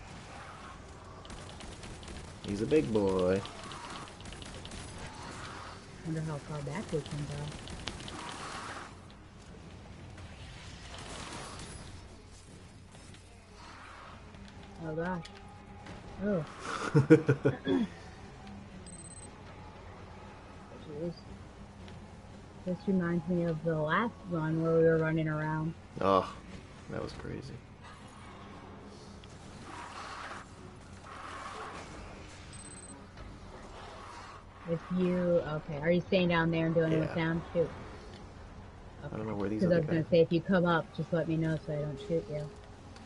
He's a big boy. Wonder how far back we can go. Oh gosh. Oh. Jeez. This reminds me of the last run where we were running around. Oh, that was crazy. If you, okay, are you staying down there and doing it with Yeah. sound? Shoot. I don't know where these Because I other was going guys... to say, if you come up, just let me know so I don't shoot you.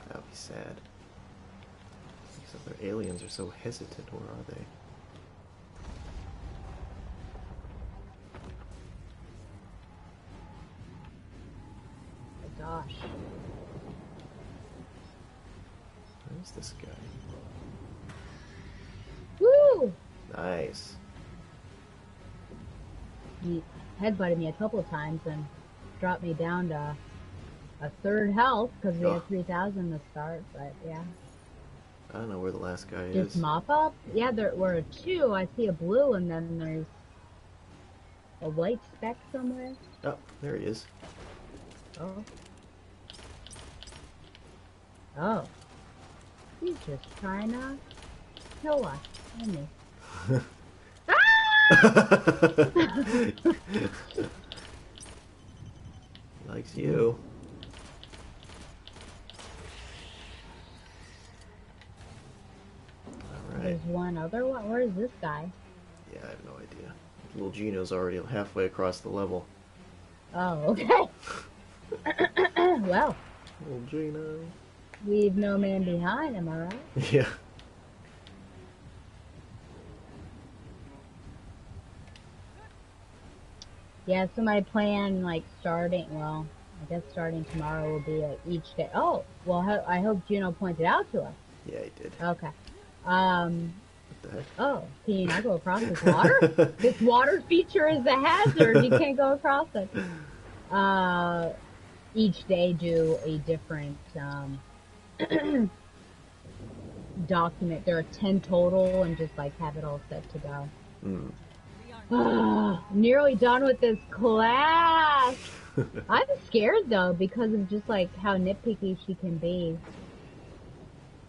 That would be sad. These other aliens are so hesitant. Where are they? Oh gosh. Where's this guy? Woo! Nice. He headbutted me a couple of times and dropped me down to a third health because we Oh. had 3,000 to start, but yeah. I don't know where the last guy Just is. mop up? Yeah, there were two. I see a blue and then there's a white speck somewhere. Oh, there he is. Oh. Oh. He's just trying to kill us, isn't he? Likes you. Alright. There's one other one. Where is this guy? Yeah, I have no idea. Little Gino's already halfway across the level. Oh, okay. Well, Little Gino. leave no man behind, am I right? Yeah. Yeah, so my plan, like, starting, well, I guess starting tomorrow will be each day. Oh, well, I hope Juno pointed out to us. Yeah, he did. Okay. What the heck? Oh, can you not go across this water? This water feature is a hazard. You can't go across it. Each day do a different, document. There are 10 total and just, like, have it all set to go. Mm. Nearly done with this class. I'm scared though because of just like how nitpicky she can be.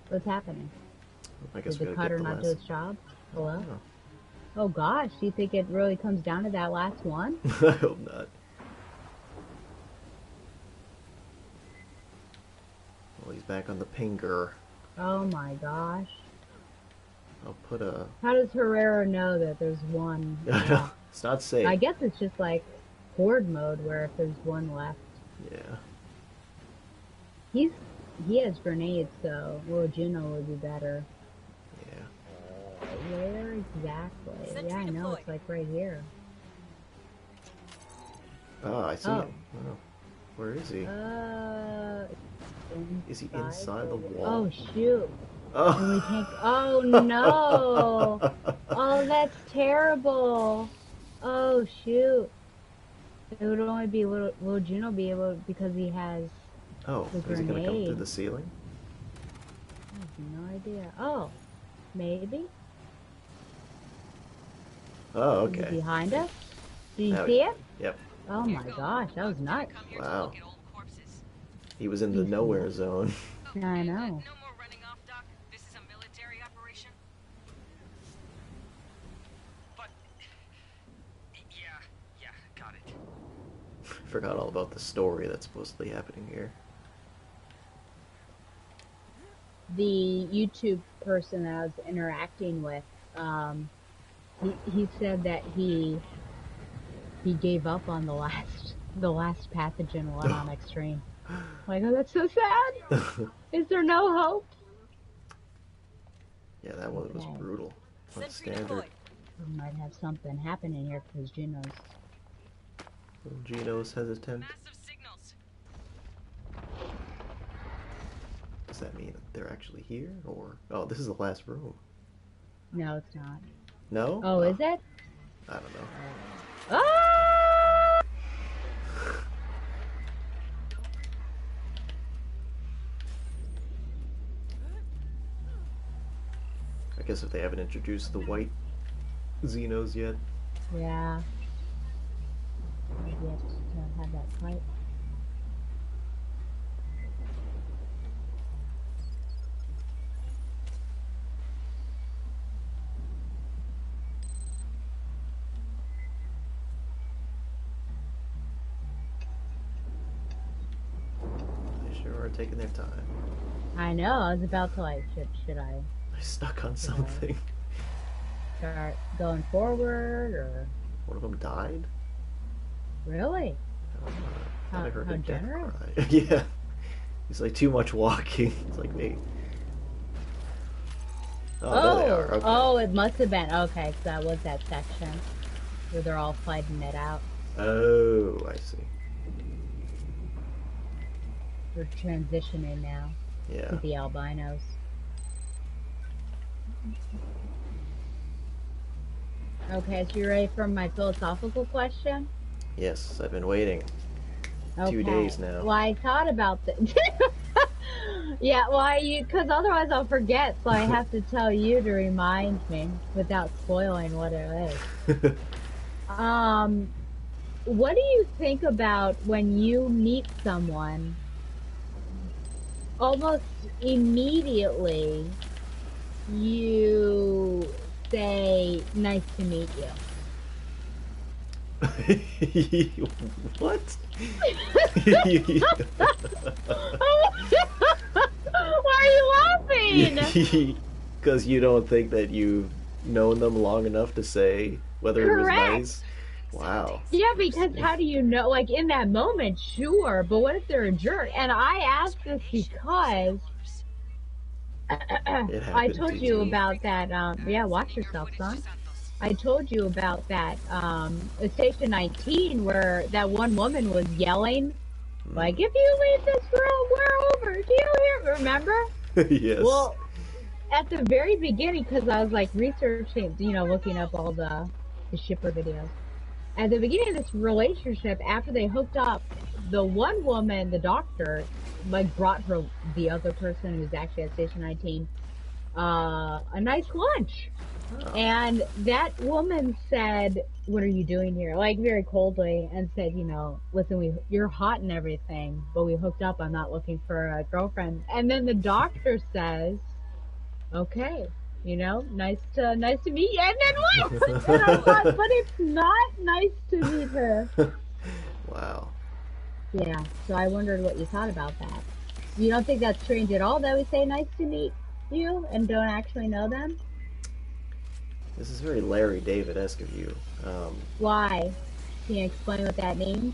What's happening? I guess Did we the gotta cutter get the not do last... its job? Hello? Oh. Oh gosh, do you think it really comes down to that last one? I hope not. Well, he's back on the pinger. Oh my gosh. I'll put a... How does Herrera know that there's one left? It's not safe. I guess it's just like horde mode where if there's one left. Yeah. He has grenades, so well, Juno would be better. Yeah. Where exactly? Sentry Yeah, I know, deployed. it's like right here. Oh, I see Oh. him. Oh. Where is he? Is he inside the wall? Oh shoot. Oh. And we can't, oh no. Oh, that's terrible. Oh shoot. It would only be will Juno be able, because he has, Oh, the is he gonna come through grenade. the ceiling? I have no idea. Oh, maybe? Oh, Is it okay. behind us? Do you Now see it? Yep. Oh my gosh, that was nuts. Come here to Wow. look at old corpses. He was in the nowhere zone. Yeah, I know. No more running off, Doc. This is a military operation. But yeah, got it. Forgot all about the story that's supposedly happening here. The YouTube person that I was interacting with, he said that he gave up on the last pathogen one on Extreme. Like, oh, that's so sad. Is there no hope? Yeah, that one was Okay. brutal. Sentry Standard. deployed. We might have something happening here because Juno's. Little Gino's hesitant. Massive signals. Does that mean that they're actually here? Or... Oh, this is the last room. No, it's not. No? Oh, is it? I don't know. Ah! I guess if they haven't introduced the white Xenos yet. Yeah. Yet to have that fight. They sure are taking their time. I know. I was about to like, should I They're stuck on something. start going forward or One of them died? really? I don't know. I thought I heard How a death generous. cry. Yeah. It's like too much walking. It's like me. Oh, there they are. Okay. Oh, it must have been okay. So that was that section where they're all fighting it out. Oh, I see. We're transitioning now Yeah. to the albinos. Okay, so you ready for my philosophical question? Yes, I've been waiting. Okay. 2 days now. Well, I thought about this. Yeah, well, because otherwise I'll forget, so I have to tell you to remind me without spoiling what it is. What do you think about when you meet someone, almost immediately you say, "Nice to meet you"? What? Why are you laughing? Because you don't think that you've known them long enough to say whether it was Correct. nice? Wow. Yeah, because how do you know? Like in that moment, sure, but what if they're a jerk? And I ask this because It I happened told to you you. about that. Yeah, watch yourself, son. I told you about that at Station 19 where that one woman was yelling, like, if you leave this room, we're over. Do you hear? Remember? Yes. Well, at the very beginning, because I was like researching, looking up all the shipper videos. At the beginning of this relationship, after they hooked up, the one woman, the doctor, like brought her, the other person who's actually at Station 19, a nice lunch. Oh. And that woman said, "What are you doing here?" Like very coldly, and said, "Listen, you're hot and everything, but we hooked up. I'm not looking for a girlfriend." And then the doctor says, "Okay, nice to meet you." And then what? And I thought, but it's not nice to meet her. Wow. Yeah. So I wondered what you thought about that. You don't think that's strange at all that we say "nice to meet you" and don't actually know them? This is very Larry David-esque of you. Why? Can you explain what that means?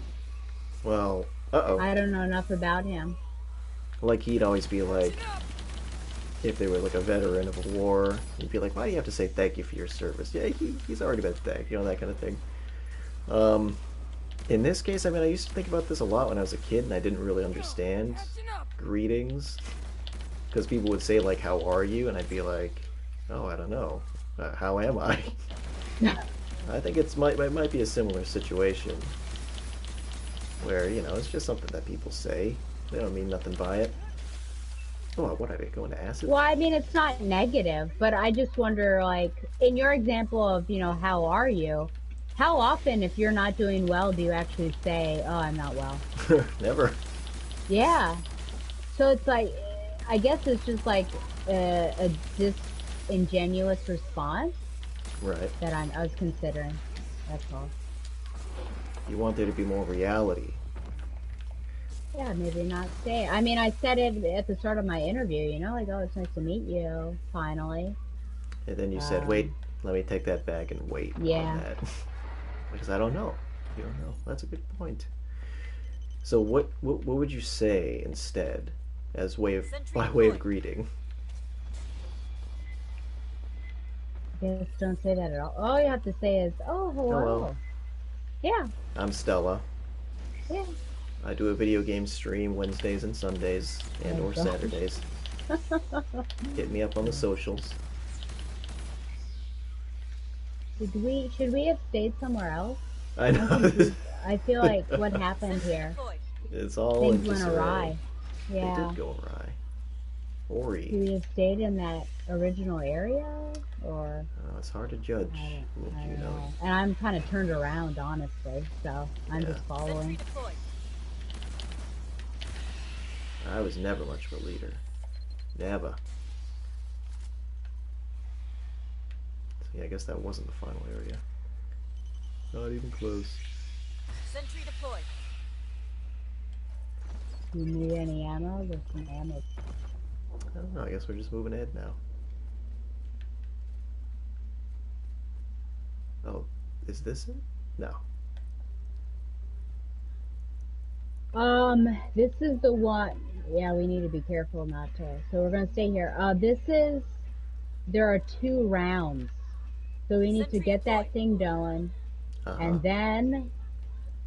Well, uh-oh. I don't know enough about him. Like he'd always be like, if they were like a veteran of a war, he'd be like, why do you have to say thank you for your service? Yeah, he's already been thanked, that kind of thing. In this case, I used to think about this a lot when I was a kid, and I didn't really understand greetings. Because people would say, like, how are you? And I'd be like, oh, I don't know. How am I? I think it might be a similar situation. Where, it's just something that people say. They don't mean nothing by it. Oh, what, are they going to acid? Well, it's not negative, but I just wonder, like, in your example of, how are you? How often, if you're not doing well, do you actually say, "Oh, I'm not well"? Never. Yeah. So it's like, I guess it's just like a disingenuous response Right. that I was considering. That's all. You want there to be more reality. Yeah, maybe not say. I said it at the start of my interview, like, "Oh, it's nice to meet you, finally." And then you said, wait, let me take that back and wait on that. Because I don't know. You don't know. That's a good point. So what would you say instead as by way of greeting? Yes, don't say that at all. All you have to say is, "Oh, hello." Hello. Yeah. I'm Stella. Yeah. I do a video game stream Wednesdays and Sundays and or gosh. Saturdays. Hit me up on the socials. Should we have stayed somewhere else? I I'm know. confused. I feel like what happened Sentry here? deployed. It's all in Things went disarray. awry. They Yeah. did go awry. Should Ori. we have stayed in that original area? Or It's hard to judge with I don't Juno. know. And I'm kind of turned around, honestly. So I'm Yeah. just Sentry following. deployed. I was never much of a leader. Never. So yeah, I guess that wasn't the final area. Not even close. Sentry deployed. Do you need any ammo? There's some ammo. I don't know, I guess we're just moving ahead now. Oh, is this it? No. This is the one. Yeah, we need to be careful not to. So we're gonna stay here. There are 2 rounds. So we need to Sentry get that deployed. thing going, Uh-huh. and then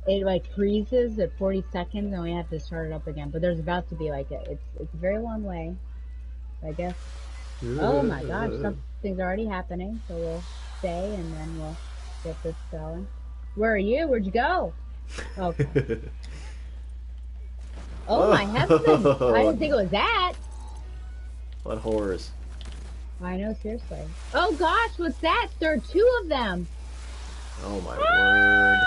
it like freezes at 40 seconds, and we have to start it up again. But there's about to be like it's a very long way. I guess. Oh my gosh, something's already happening. So we'll stay, and then we'll get this going. Where are you? Where'd you go? Okay. Oh my heavens! I didn't think it was that. What horrors. I know, seriously. Oh gosh, what's that? There are 2 of them. Oh my word.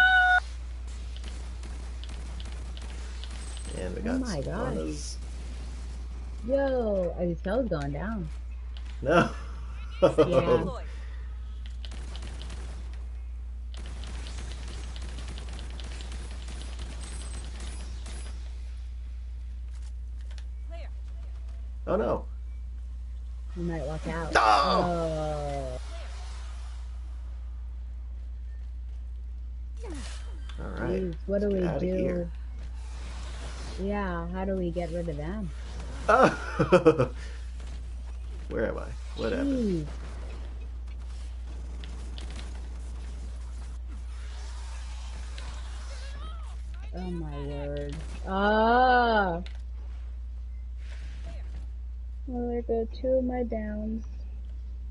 And we got my some gosh. runners. Yo, his cell's going down. No. Yeah. Deployed. Clear. Oh no. You might walk out. Oh! Oh, Alright. geez, what do Let's we get outta do? here. Yeah, how do we get rid of them? Oh! Where am I? What happened? Jeez. Oh my word. Ah! Well, there go 2 of my downs.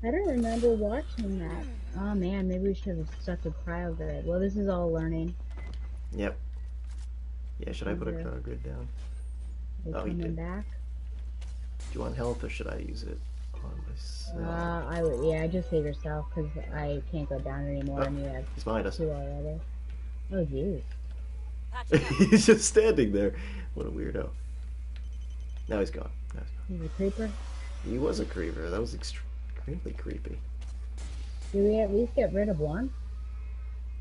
I don't remember watching that. Oh man, maybe we should have stuck with cryogrid. Well, this is all learning. Yep. Yeah, should I put a Okay. grid down? They Oh, you coming did. back? Do you want health or should I use it on myself? I would. Yeah, just save yourself because I can't go down anymore, Oh, and you have he's behind us. 2 already. Oh jeez. Patching up. He's just standing there. What a weirdo. Now he's gone. Now he's gone. He's a creeper. He was a creeper. That was extremely creepy. Do we at least get rid of one?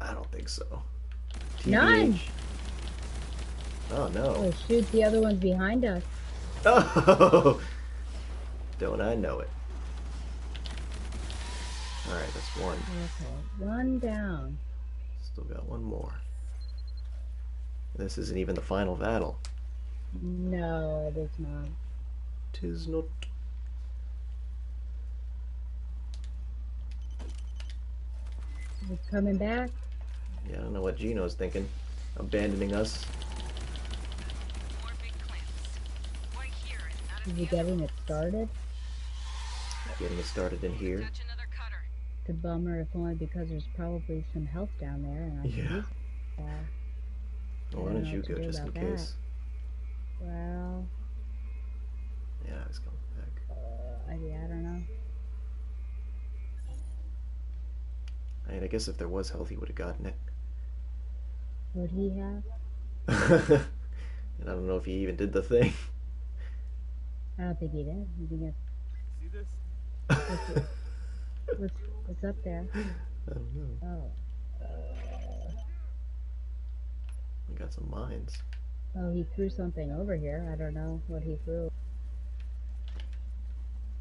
I don't think so. None! TBH. Oh no. Oh shoot, the other one's behind us. Oh! Don't I know it. Alright, that's one. Okay, 1 down. Still got one more. This isn't even the final battle. No, it is not. Tis not. It's coming back. Yeah, I don't know what Gino's thinking. Abandoning us. More big clamps. One here and out Is of he the other. getting it started? Getting it started in here. Touch another cutter. It's a bummer, if only because there's probably some health down there, and I could Yeah. use that. Well, why I don't don't know you what to go do just in about case? Well, Yeah, he's coming back. I don't know. I mean, I guess if there was health, he would have gotten it. Would he have? And I don't know if he even did the thing. I don't think he did. You think See this? what's up there? I don't know. Oh. We got some mines. Oh, he threw something over here. I don't know what he threw.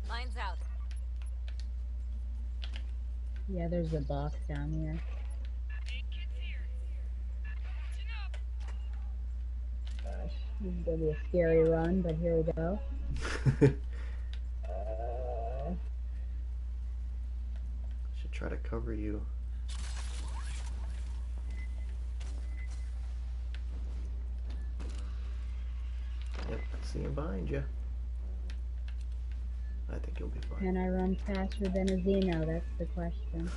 Lines out. Yeah, there's a box down here. Gosh, this is gonna be a scary run, but here we go. Should try to cover you. Yep, see him behind you. I think you'll be fine. Can I run faster than a Xeno? That's the question.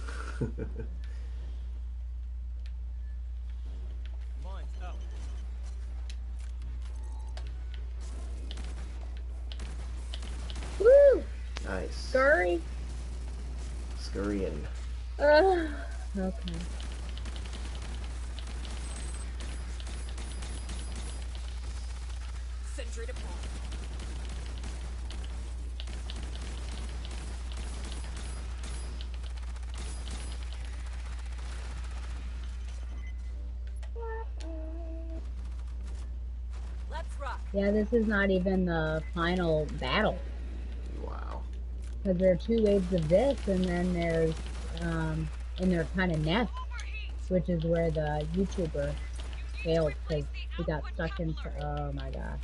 Nice. Scurry. Scurrying. Okay. Sentry deployed. Let's rock. Yeah, this is not even the final battle. Wow. Because there are 2 waves of this, and then there's, and they're kind of nests, which is where the YouTuber failed because he got stuck into, oh my gosh.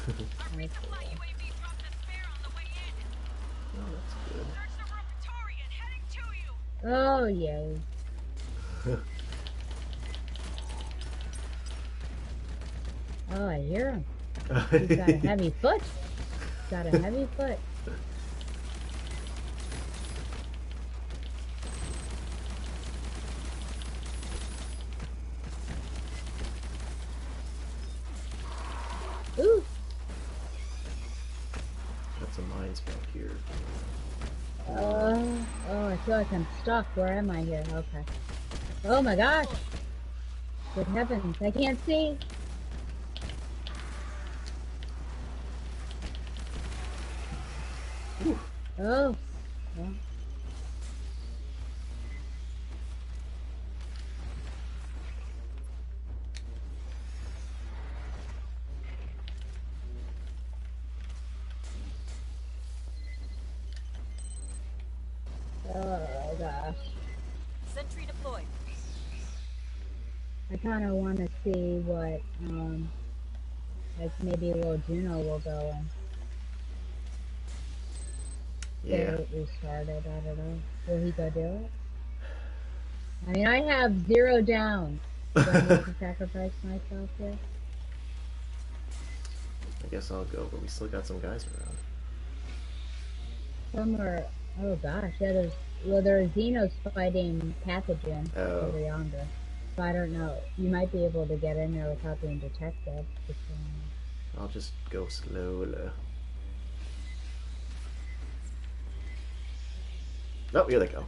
Our resupply UAV dropped a spare on the way in. Oh, that's good. Search the Robotorian heading to you. Oh, yay. Oh, I hear him. He's got a heavy foot. He's got a heavy foot. Ooh. Got some mines back here. Oh, I feel like I'm stuck. Where am I here? Okay. Oh my gosh. Good heavens. I can't see. Whew. Oh. Well. Oh gosh. Sentry deployed. I kind of want to see what, like maybe little Juno will go and get Yeah. it restarted. I don't know. Will he go do it? I mean, I have 0 down. Do I need to sacrifice myself here? I guess I'll go, but we still got some guys around. Somewhere. Oh gosh, yeah. There are Xenos fighting pathogen Oh. over yonder. So I don't know. You might be able to get in there without being detected. I'll just go slowly. Oh, here they go.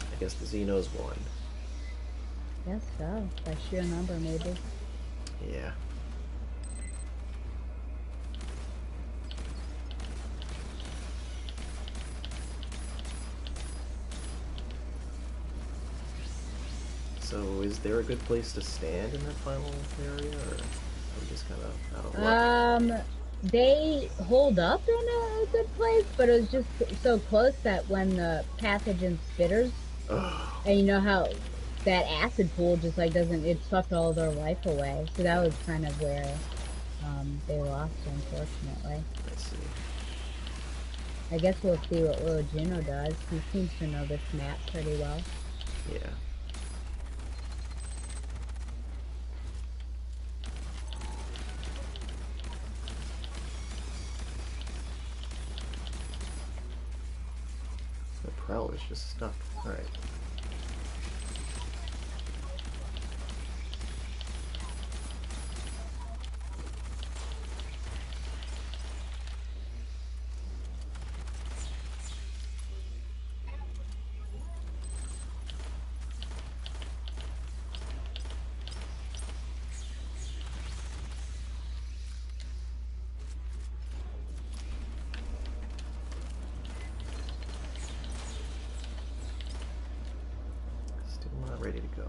I guess the Xenos won. Guess so. By sheer number, maybe. Yeah. So, is there a good place to stand in that final area, or are we just kind of out of luck? They hold up in a good place, but it was just so close that when the pathogen spitters, Oh, and you know how that acid pool just like doesn't, it sucked all their life away. So that was kind of where they lost, unfortunately. let's see. I guess we'll see what little Juno does. He seems to know this map pretty well. Yeah. The Prowler's just stuck. Alright. Still not ready to go.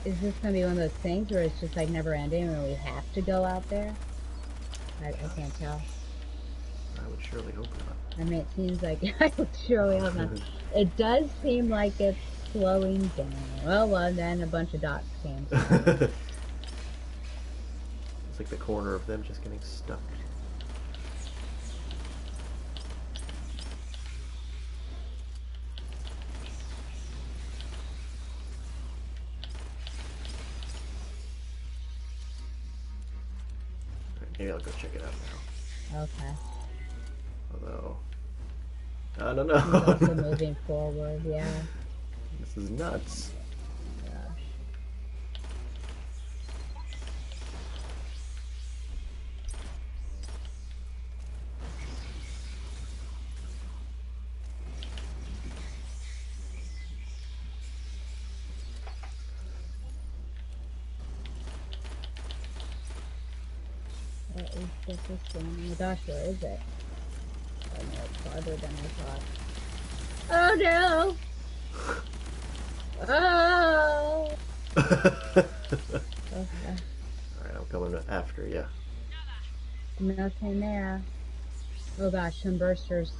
Is this going to be one of those things where it's just like never ending and we have to go out there? I can't tell. I would surely hope not. I mean, it seems like I would surely hope not. It does seem like it's slowing down. Well, then a bunch of dots came. It's like the corner of them just getting stuck. Maybe I'll go check it out now. Okay. Although, I don't He's also know. moving forward, yeah. This is nuts. Gosh. What is this one? Oh my gosh, where is it? Oh no, it's farther than I thought. Oh no! Oh! Okay. Alright, I'm coming after you. Nothing there. Oh gosh, some bursters.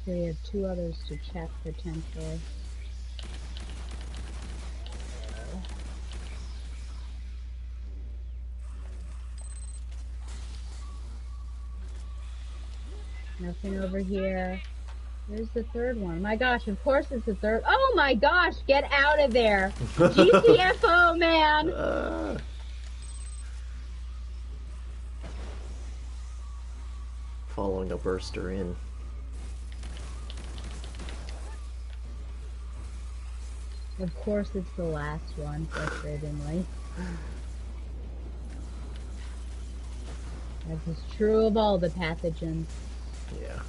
So we have 2 others to check potentially. Nothing over here. Where's the third one? My gosh, of course it's the third. Oh my gosh, get out of there. GTFO, man. Following a burster in. Of course it's the last one, frustratingly. As is true of all the pathogens. Yeah.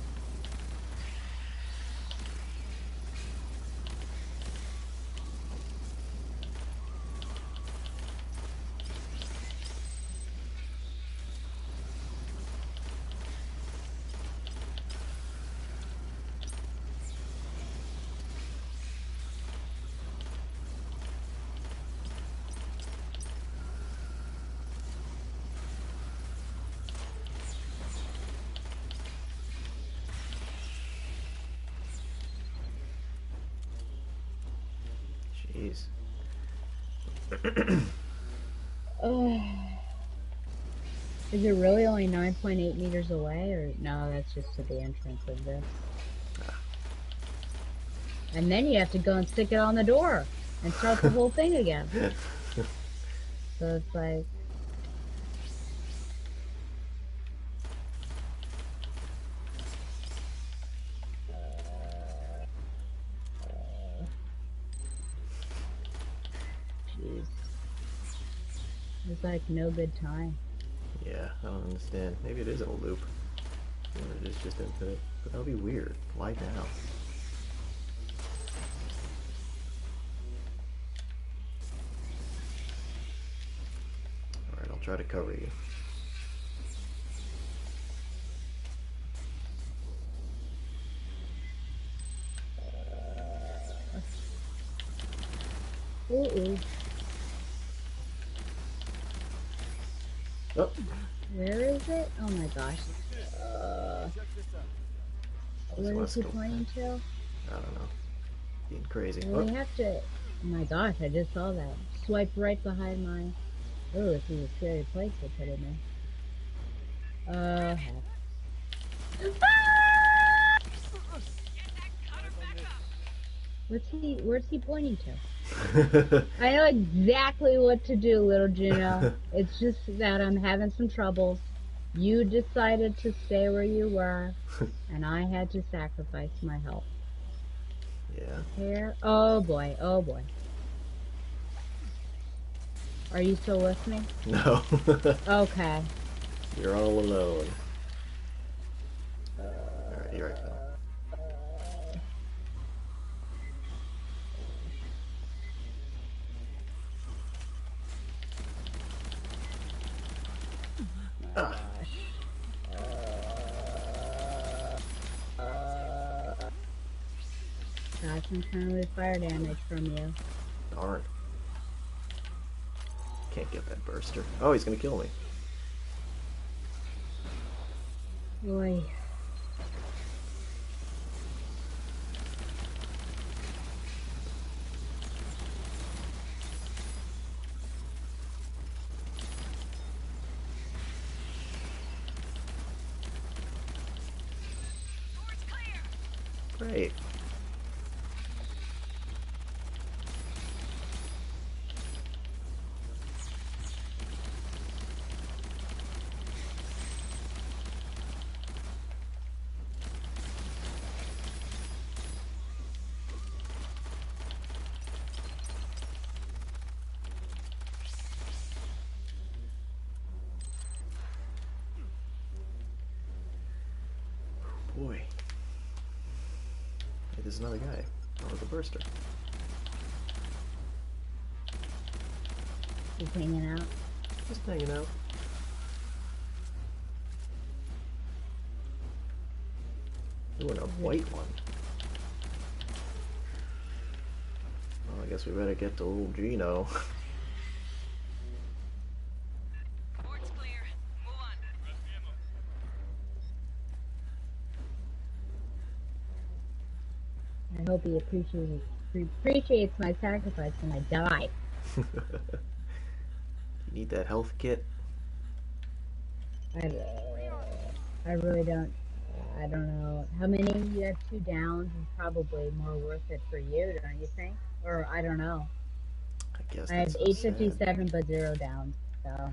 Jeez. Is it really only 9.8 meters away, or no, that's just to the entrance of this. And then you have to go and stick it on the door and start the whole thing again. So it's like... Jeez. It's like no good time. Yeah, I don't understand. Maybe it isn't a loop. Or it is just infinite. But that would be weird. Why now? Alright, I'll try to cover you. Ooh. Oh! Where is it? Oh my gosh. Where is he pointing to? I don't know. Being crazy. Well, we have to... Oh my gosh, I just saw that. Swipe right behind my... Oh, this is a scary place to put him in. Heck. Where's he pointing to? I know exactly what to do, little Juno. It's just that I'm having some troubles. You decided to stay where you were, and I had to sacrifice my health. Yeah. Here? Oh boy, oh boy. Are you still with me? No. Okay. You're all alone. Alright, here I go. Gosh, got some kind of fire damage from you. Darn. Can't get that burster. Oh, he's gonna kill me. Boy. Great. boy. Hey, there's another guy. Oh, the burster. He's hanging out. Just hanging out. Ooh, and a white one. Well, I guess we better get to old Gino. Port's clear. Move on. I hope he appreciates my sacrifice when I die. You need that health kit? I really don't. I don't know. How many? You have 2 downs is probably more worth it for you, don't you think? Or I don't know. I guess I have that's so sad. 857 but 0 downs, so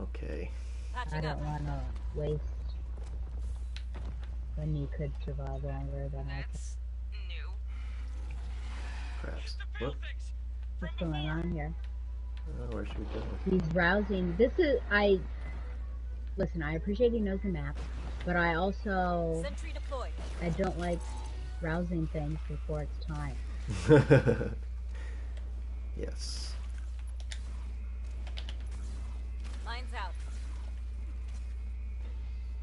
Okay. I Patching up. don't want to waste when you could survive longer than I could. That's new. Craps. What? What's going on here? Where should we go? He's rousing. Listen, I appreciate he knows the map, but I also, Sentry deployed. I don't like rousing things before it's time. Yes. Lines out.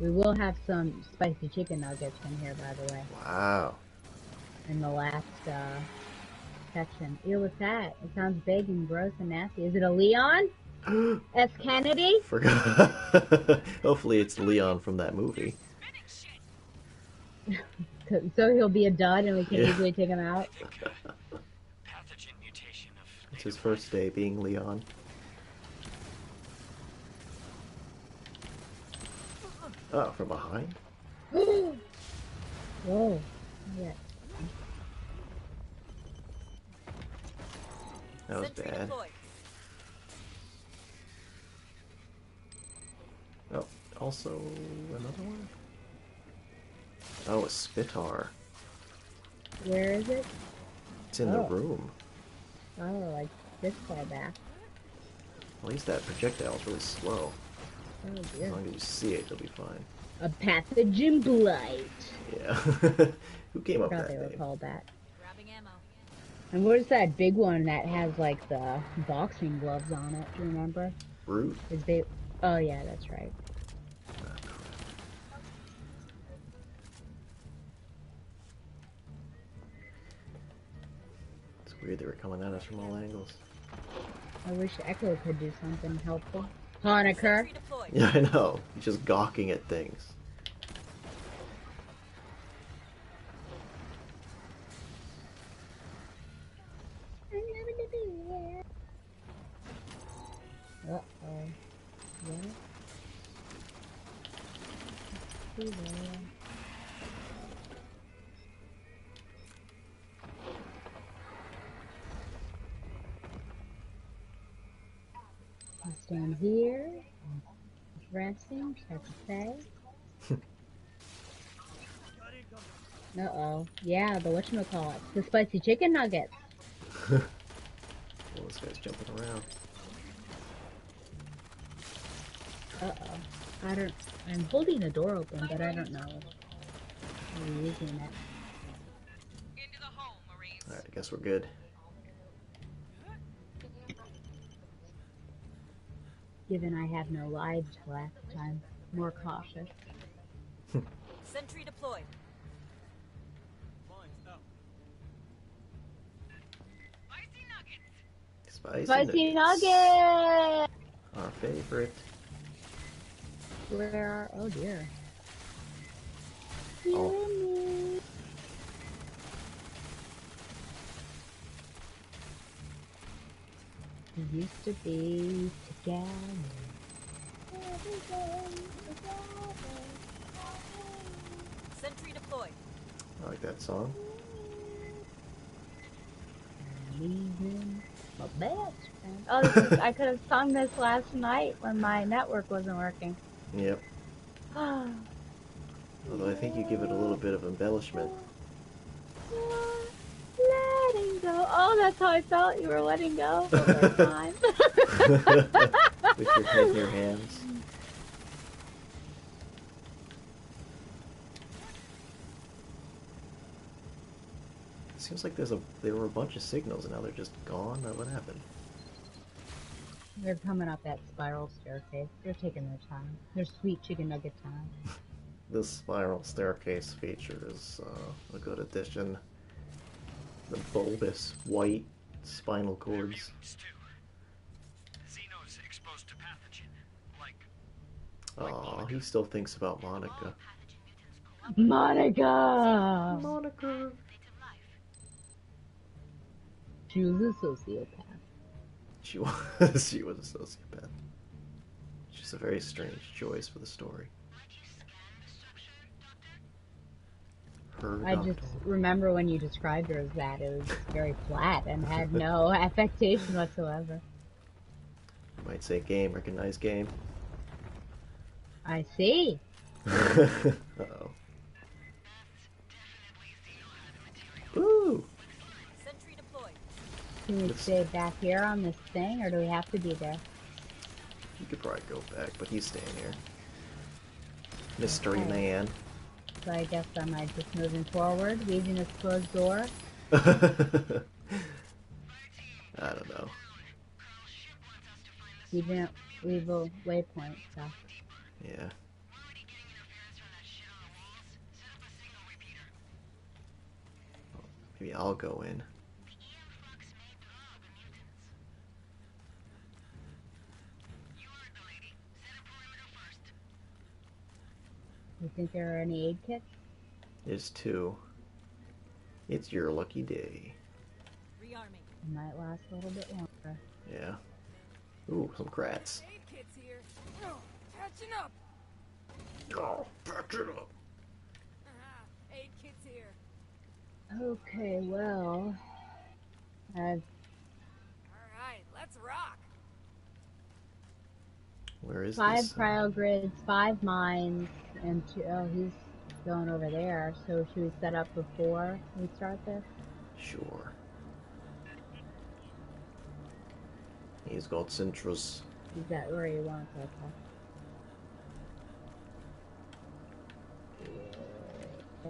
We will have some spicy chicken nuggets in here, by the way, Wow. in the last section. Ew, what's that? It sounds big and gross and nasty. Is it a Leon? S. Kennedy? Forgot. Hopefully it's Leon from that movie. So he'll be a dud and we can Yeah. easily take him out. Pathogen mutation of It's his first day being Leon. Oh, from behind? Whoa. Yeah. That was Sentry bad. deployed. Oh, also another one? Oh, a Spitar. Where is it? It's in the room. Oh, like this far back. At least that projectile is really slow. Oh As dear. long as you see it, you'll be fine. A pathogen blight. Yeah. Who came up with Forgot they that were name? called that. Grabbing ammo. And what is that big one that has like the boxing gloves on it? Do you remember? Brute? Is they? Oh yeah, that's right. It's weird they were coming at us from all angles. I wish Echo could do something helpful. Honecker. Sentry deployed. Yeah, I know. He's just gawking at things. Uh-oh. What? See there. I'll stand here. Resting, check the say. Uh-oh. Yeah, the whatchamacallit. The spicy chicken nuggets. Well, this guy's jumping around. Uh-oh. I'm holding the door open, but I don't know if I'm using it. Into the hole, Marines. Alright, I guess we're good. Given I have no lives left, I'm more cautious. Sentry deployed. Spicy nuggets. Spicy nuggets. nugget! Our favorite. Where are... Oh dear. Oh. You and me. We used to be together. Every day together. Sentry deployed. I like that song. Leaving my best friend. Oh, this is, I could have sung this last night when my network wasn't working. Yep. Although I think you give it a little bit of embellishment. Letting go. Oh, that's how I felt. You were letting go the whole time. With your head in your hands. seems like there were a bunch of signals and now they're just gone. What happened? They're coming up that spiral staircase. They're taking their time. Their sweet chicken nugget time. This spiral staircase feature is a good addition. The bulbous white spinal cords. Mutants too. Xenos exposed to pathogen, like Aw, he still thinks about Monica. Monica! Monica! She was a sociopath. She was, she was a sociopath. She's a very strange choice for the story. Her I doctor. just remember when you described her as that, it was very flat and had no affectation whatsoever. You might say game, recognize game. I see. Uh-oh. Ooh! Sentry deployed. Can we stay back here on this thing, or do we have to be there? You could probably go back, but he's staying here. Mystery Okay. man. So I guess I might just moving forward, leaving this closed door. I don't know. We didn't leave a waypoint, so. Yeah. Maybe I'll go in. You think there are any aid kits? There's 2. It's your lucky day. Rearming. It might last a little bit longer. Yeah. Ooh, some crats. Aid kits here. Oh, catching up. Oh, patch it up. Aid kits here. Okay, well, I've All right, let's rock. Where is 5 this? cryo grids, 5 mines, and 2. Oh, he's going over there. So should we set up before we start this? Sure. He's got Centras. Is that where you want it? Okay.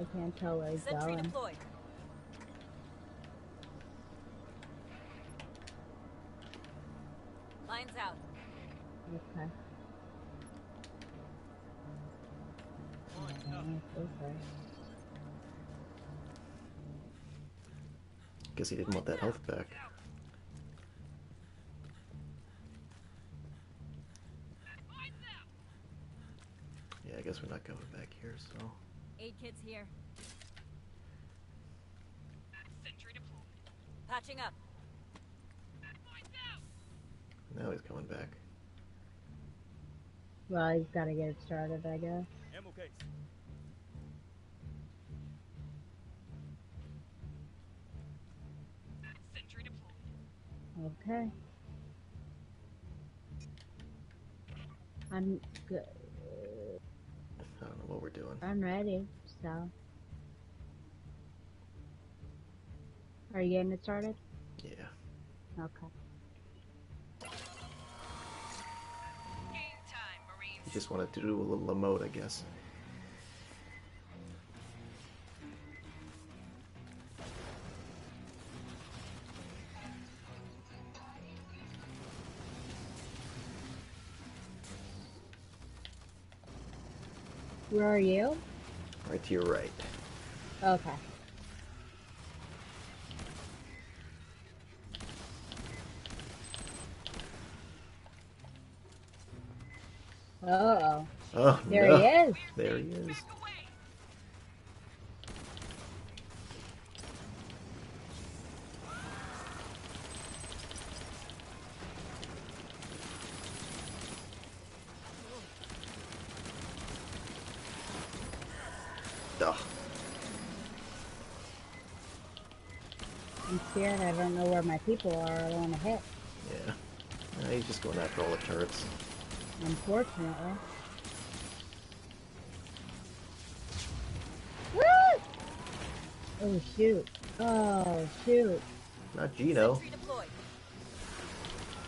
I can't tell where he's Sentry going. deployed. Lines out. Okay. Okay. Guess he didn't want that health back. Yeah, I guess we're not going back here, so... Aid kits here. Sentry deployed. Patching up. Now he's coming back. Well, he's got to get it started, I guess. Ammo case. Sentry deployed. Okay. I'm good. I don't know what we're doing. I'm ready, so. Are you getting it started? Yeah. Okay. Game time, Marines. He just wanted to do a little emote, I guess. Where are you? Right to your right. Okay. Uh-oh. Oh, There no. he is. There he is. Ugh. I'm scared. I don't know where my people are. I don't want to hit. Yeah. He's just going after all the turrets. Unfortunately. Oh, shoot. Oh, shoot. Not Gino. Sentry deployed.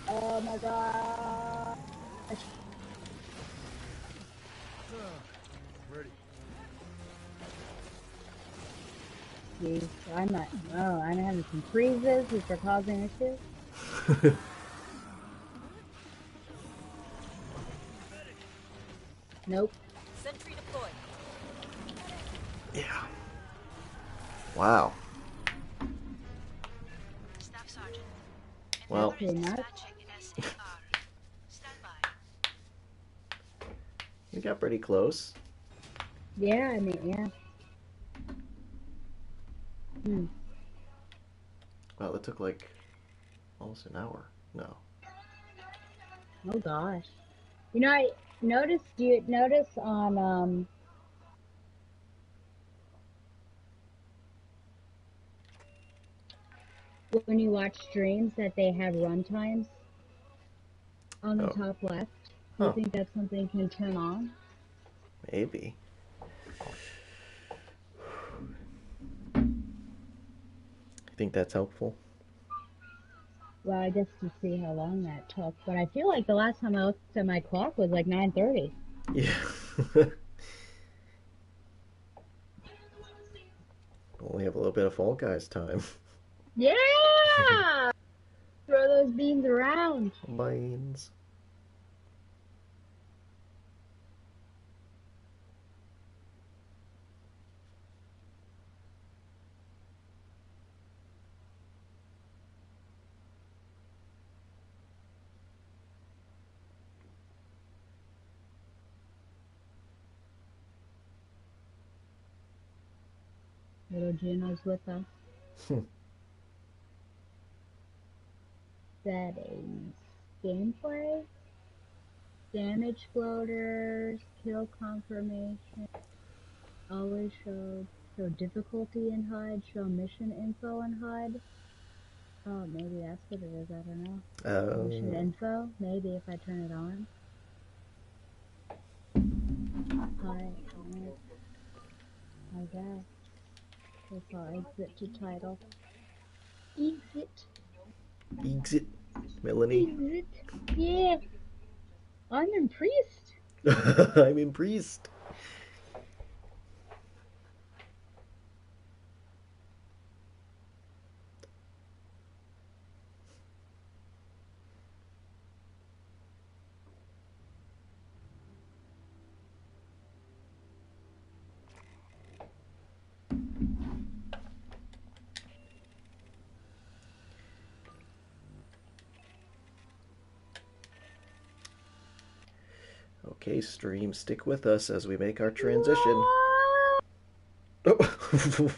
Oh, my God. Ready. Jeez, I'm not. Oh, I'm having some freezes which are causing issues. Nope. Sentry deployed. Yeah. Wow. Staff Sergeant. Well, Okay, not. Dispatching SAR. Stand by. we got pretty close. Yeah, I mean, yeah. Hmm. Wow, that took like almost an hour. No. Oh gosh. You know, I noticed. Do you notice on when you watch streams that they have run times on the Oh. top left? Do you Huh. think that's something you can turn on? Maybe. I think that's helpful. Well, I guess to see how long that took. But I feel like the last time I looked at my clock was like 9:30. Yeah. Only have a little bit of Fall Guys time. Yeah! Throw those beans around. Mines. Little Juno's with us. Settings. Gameplay. Damage floaters. Kill confirmation. Always show difficulty in HUD. Show mission info in HUD. Oh, maybe that's what it is. I don't know. Mission info. Maybe if I turn it on. HUD. I guess. So far, exit to title. Exit. Exit. Melanie. Exit. Yeah. I'm impressed. I'm impressed. Okay, stream, stick with us as we make our transition. Oh.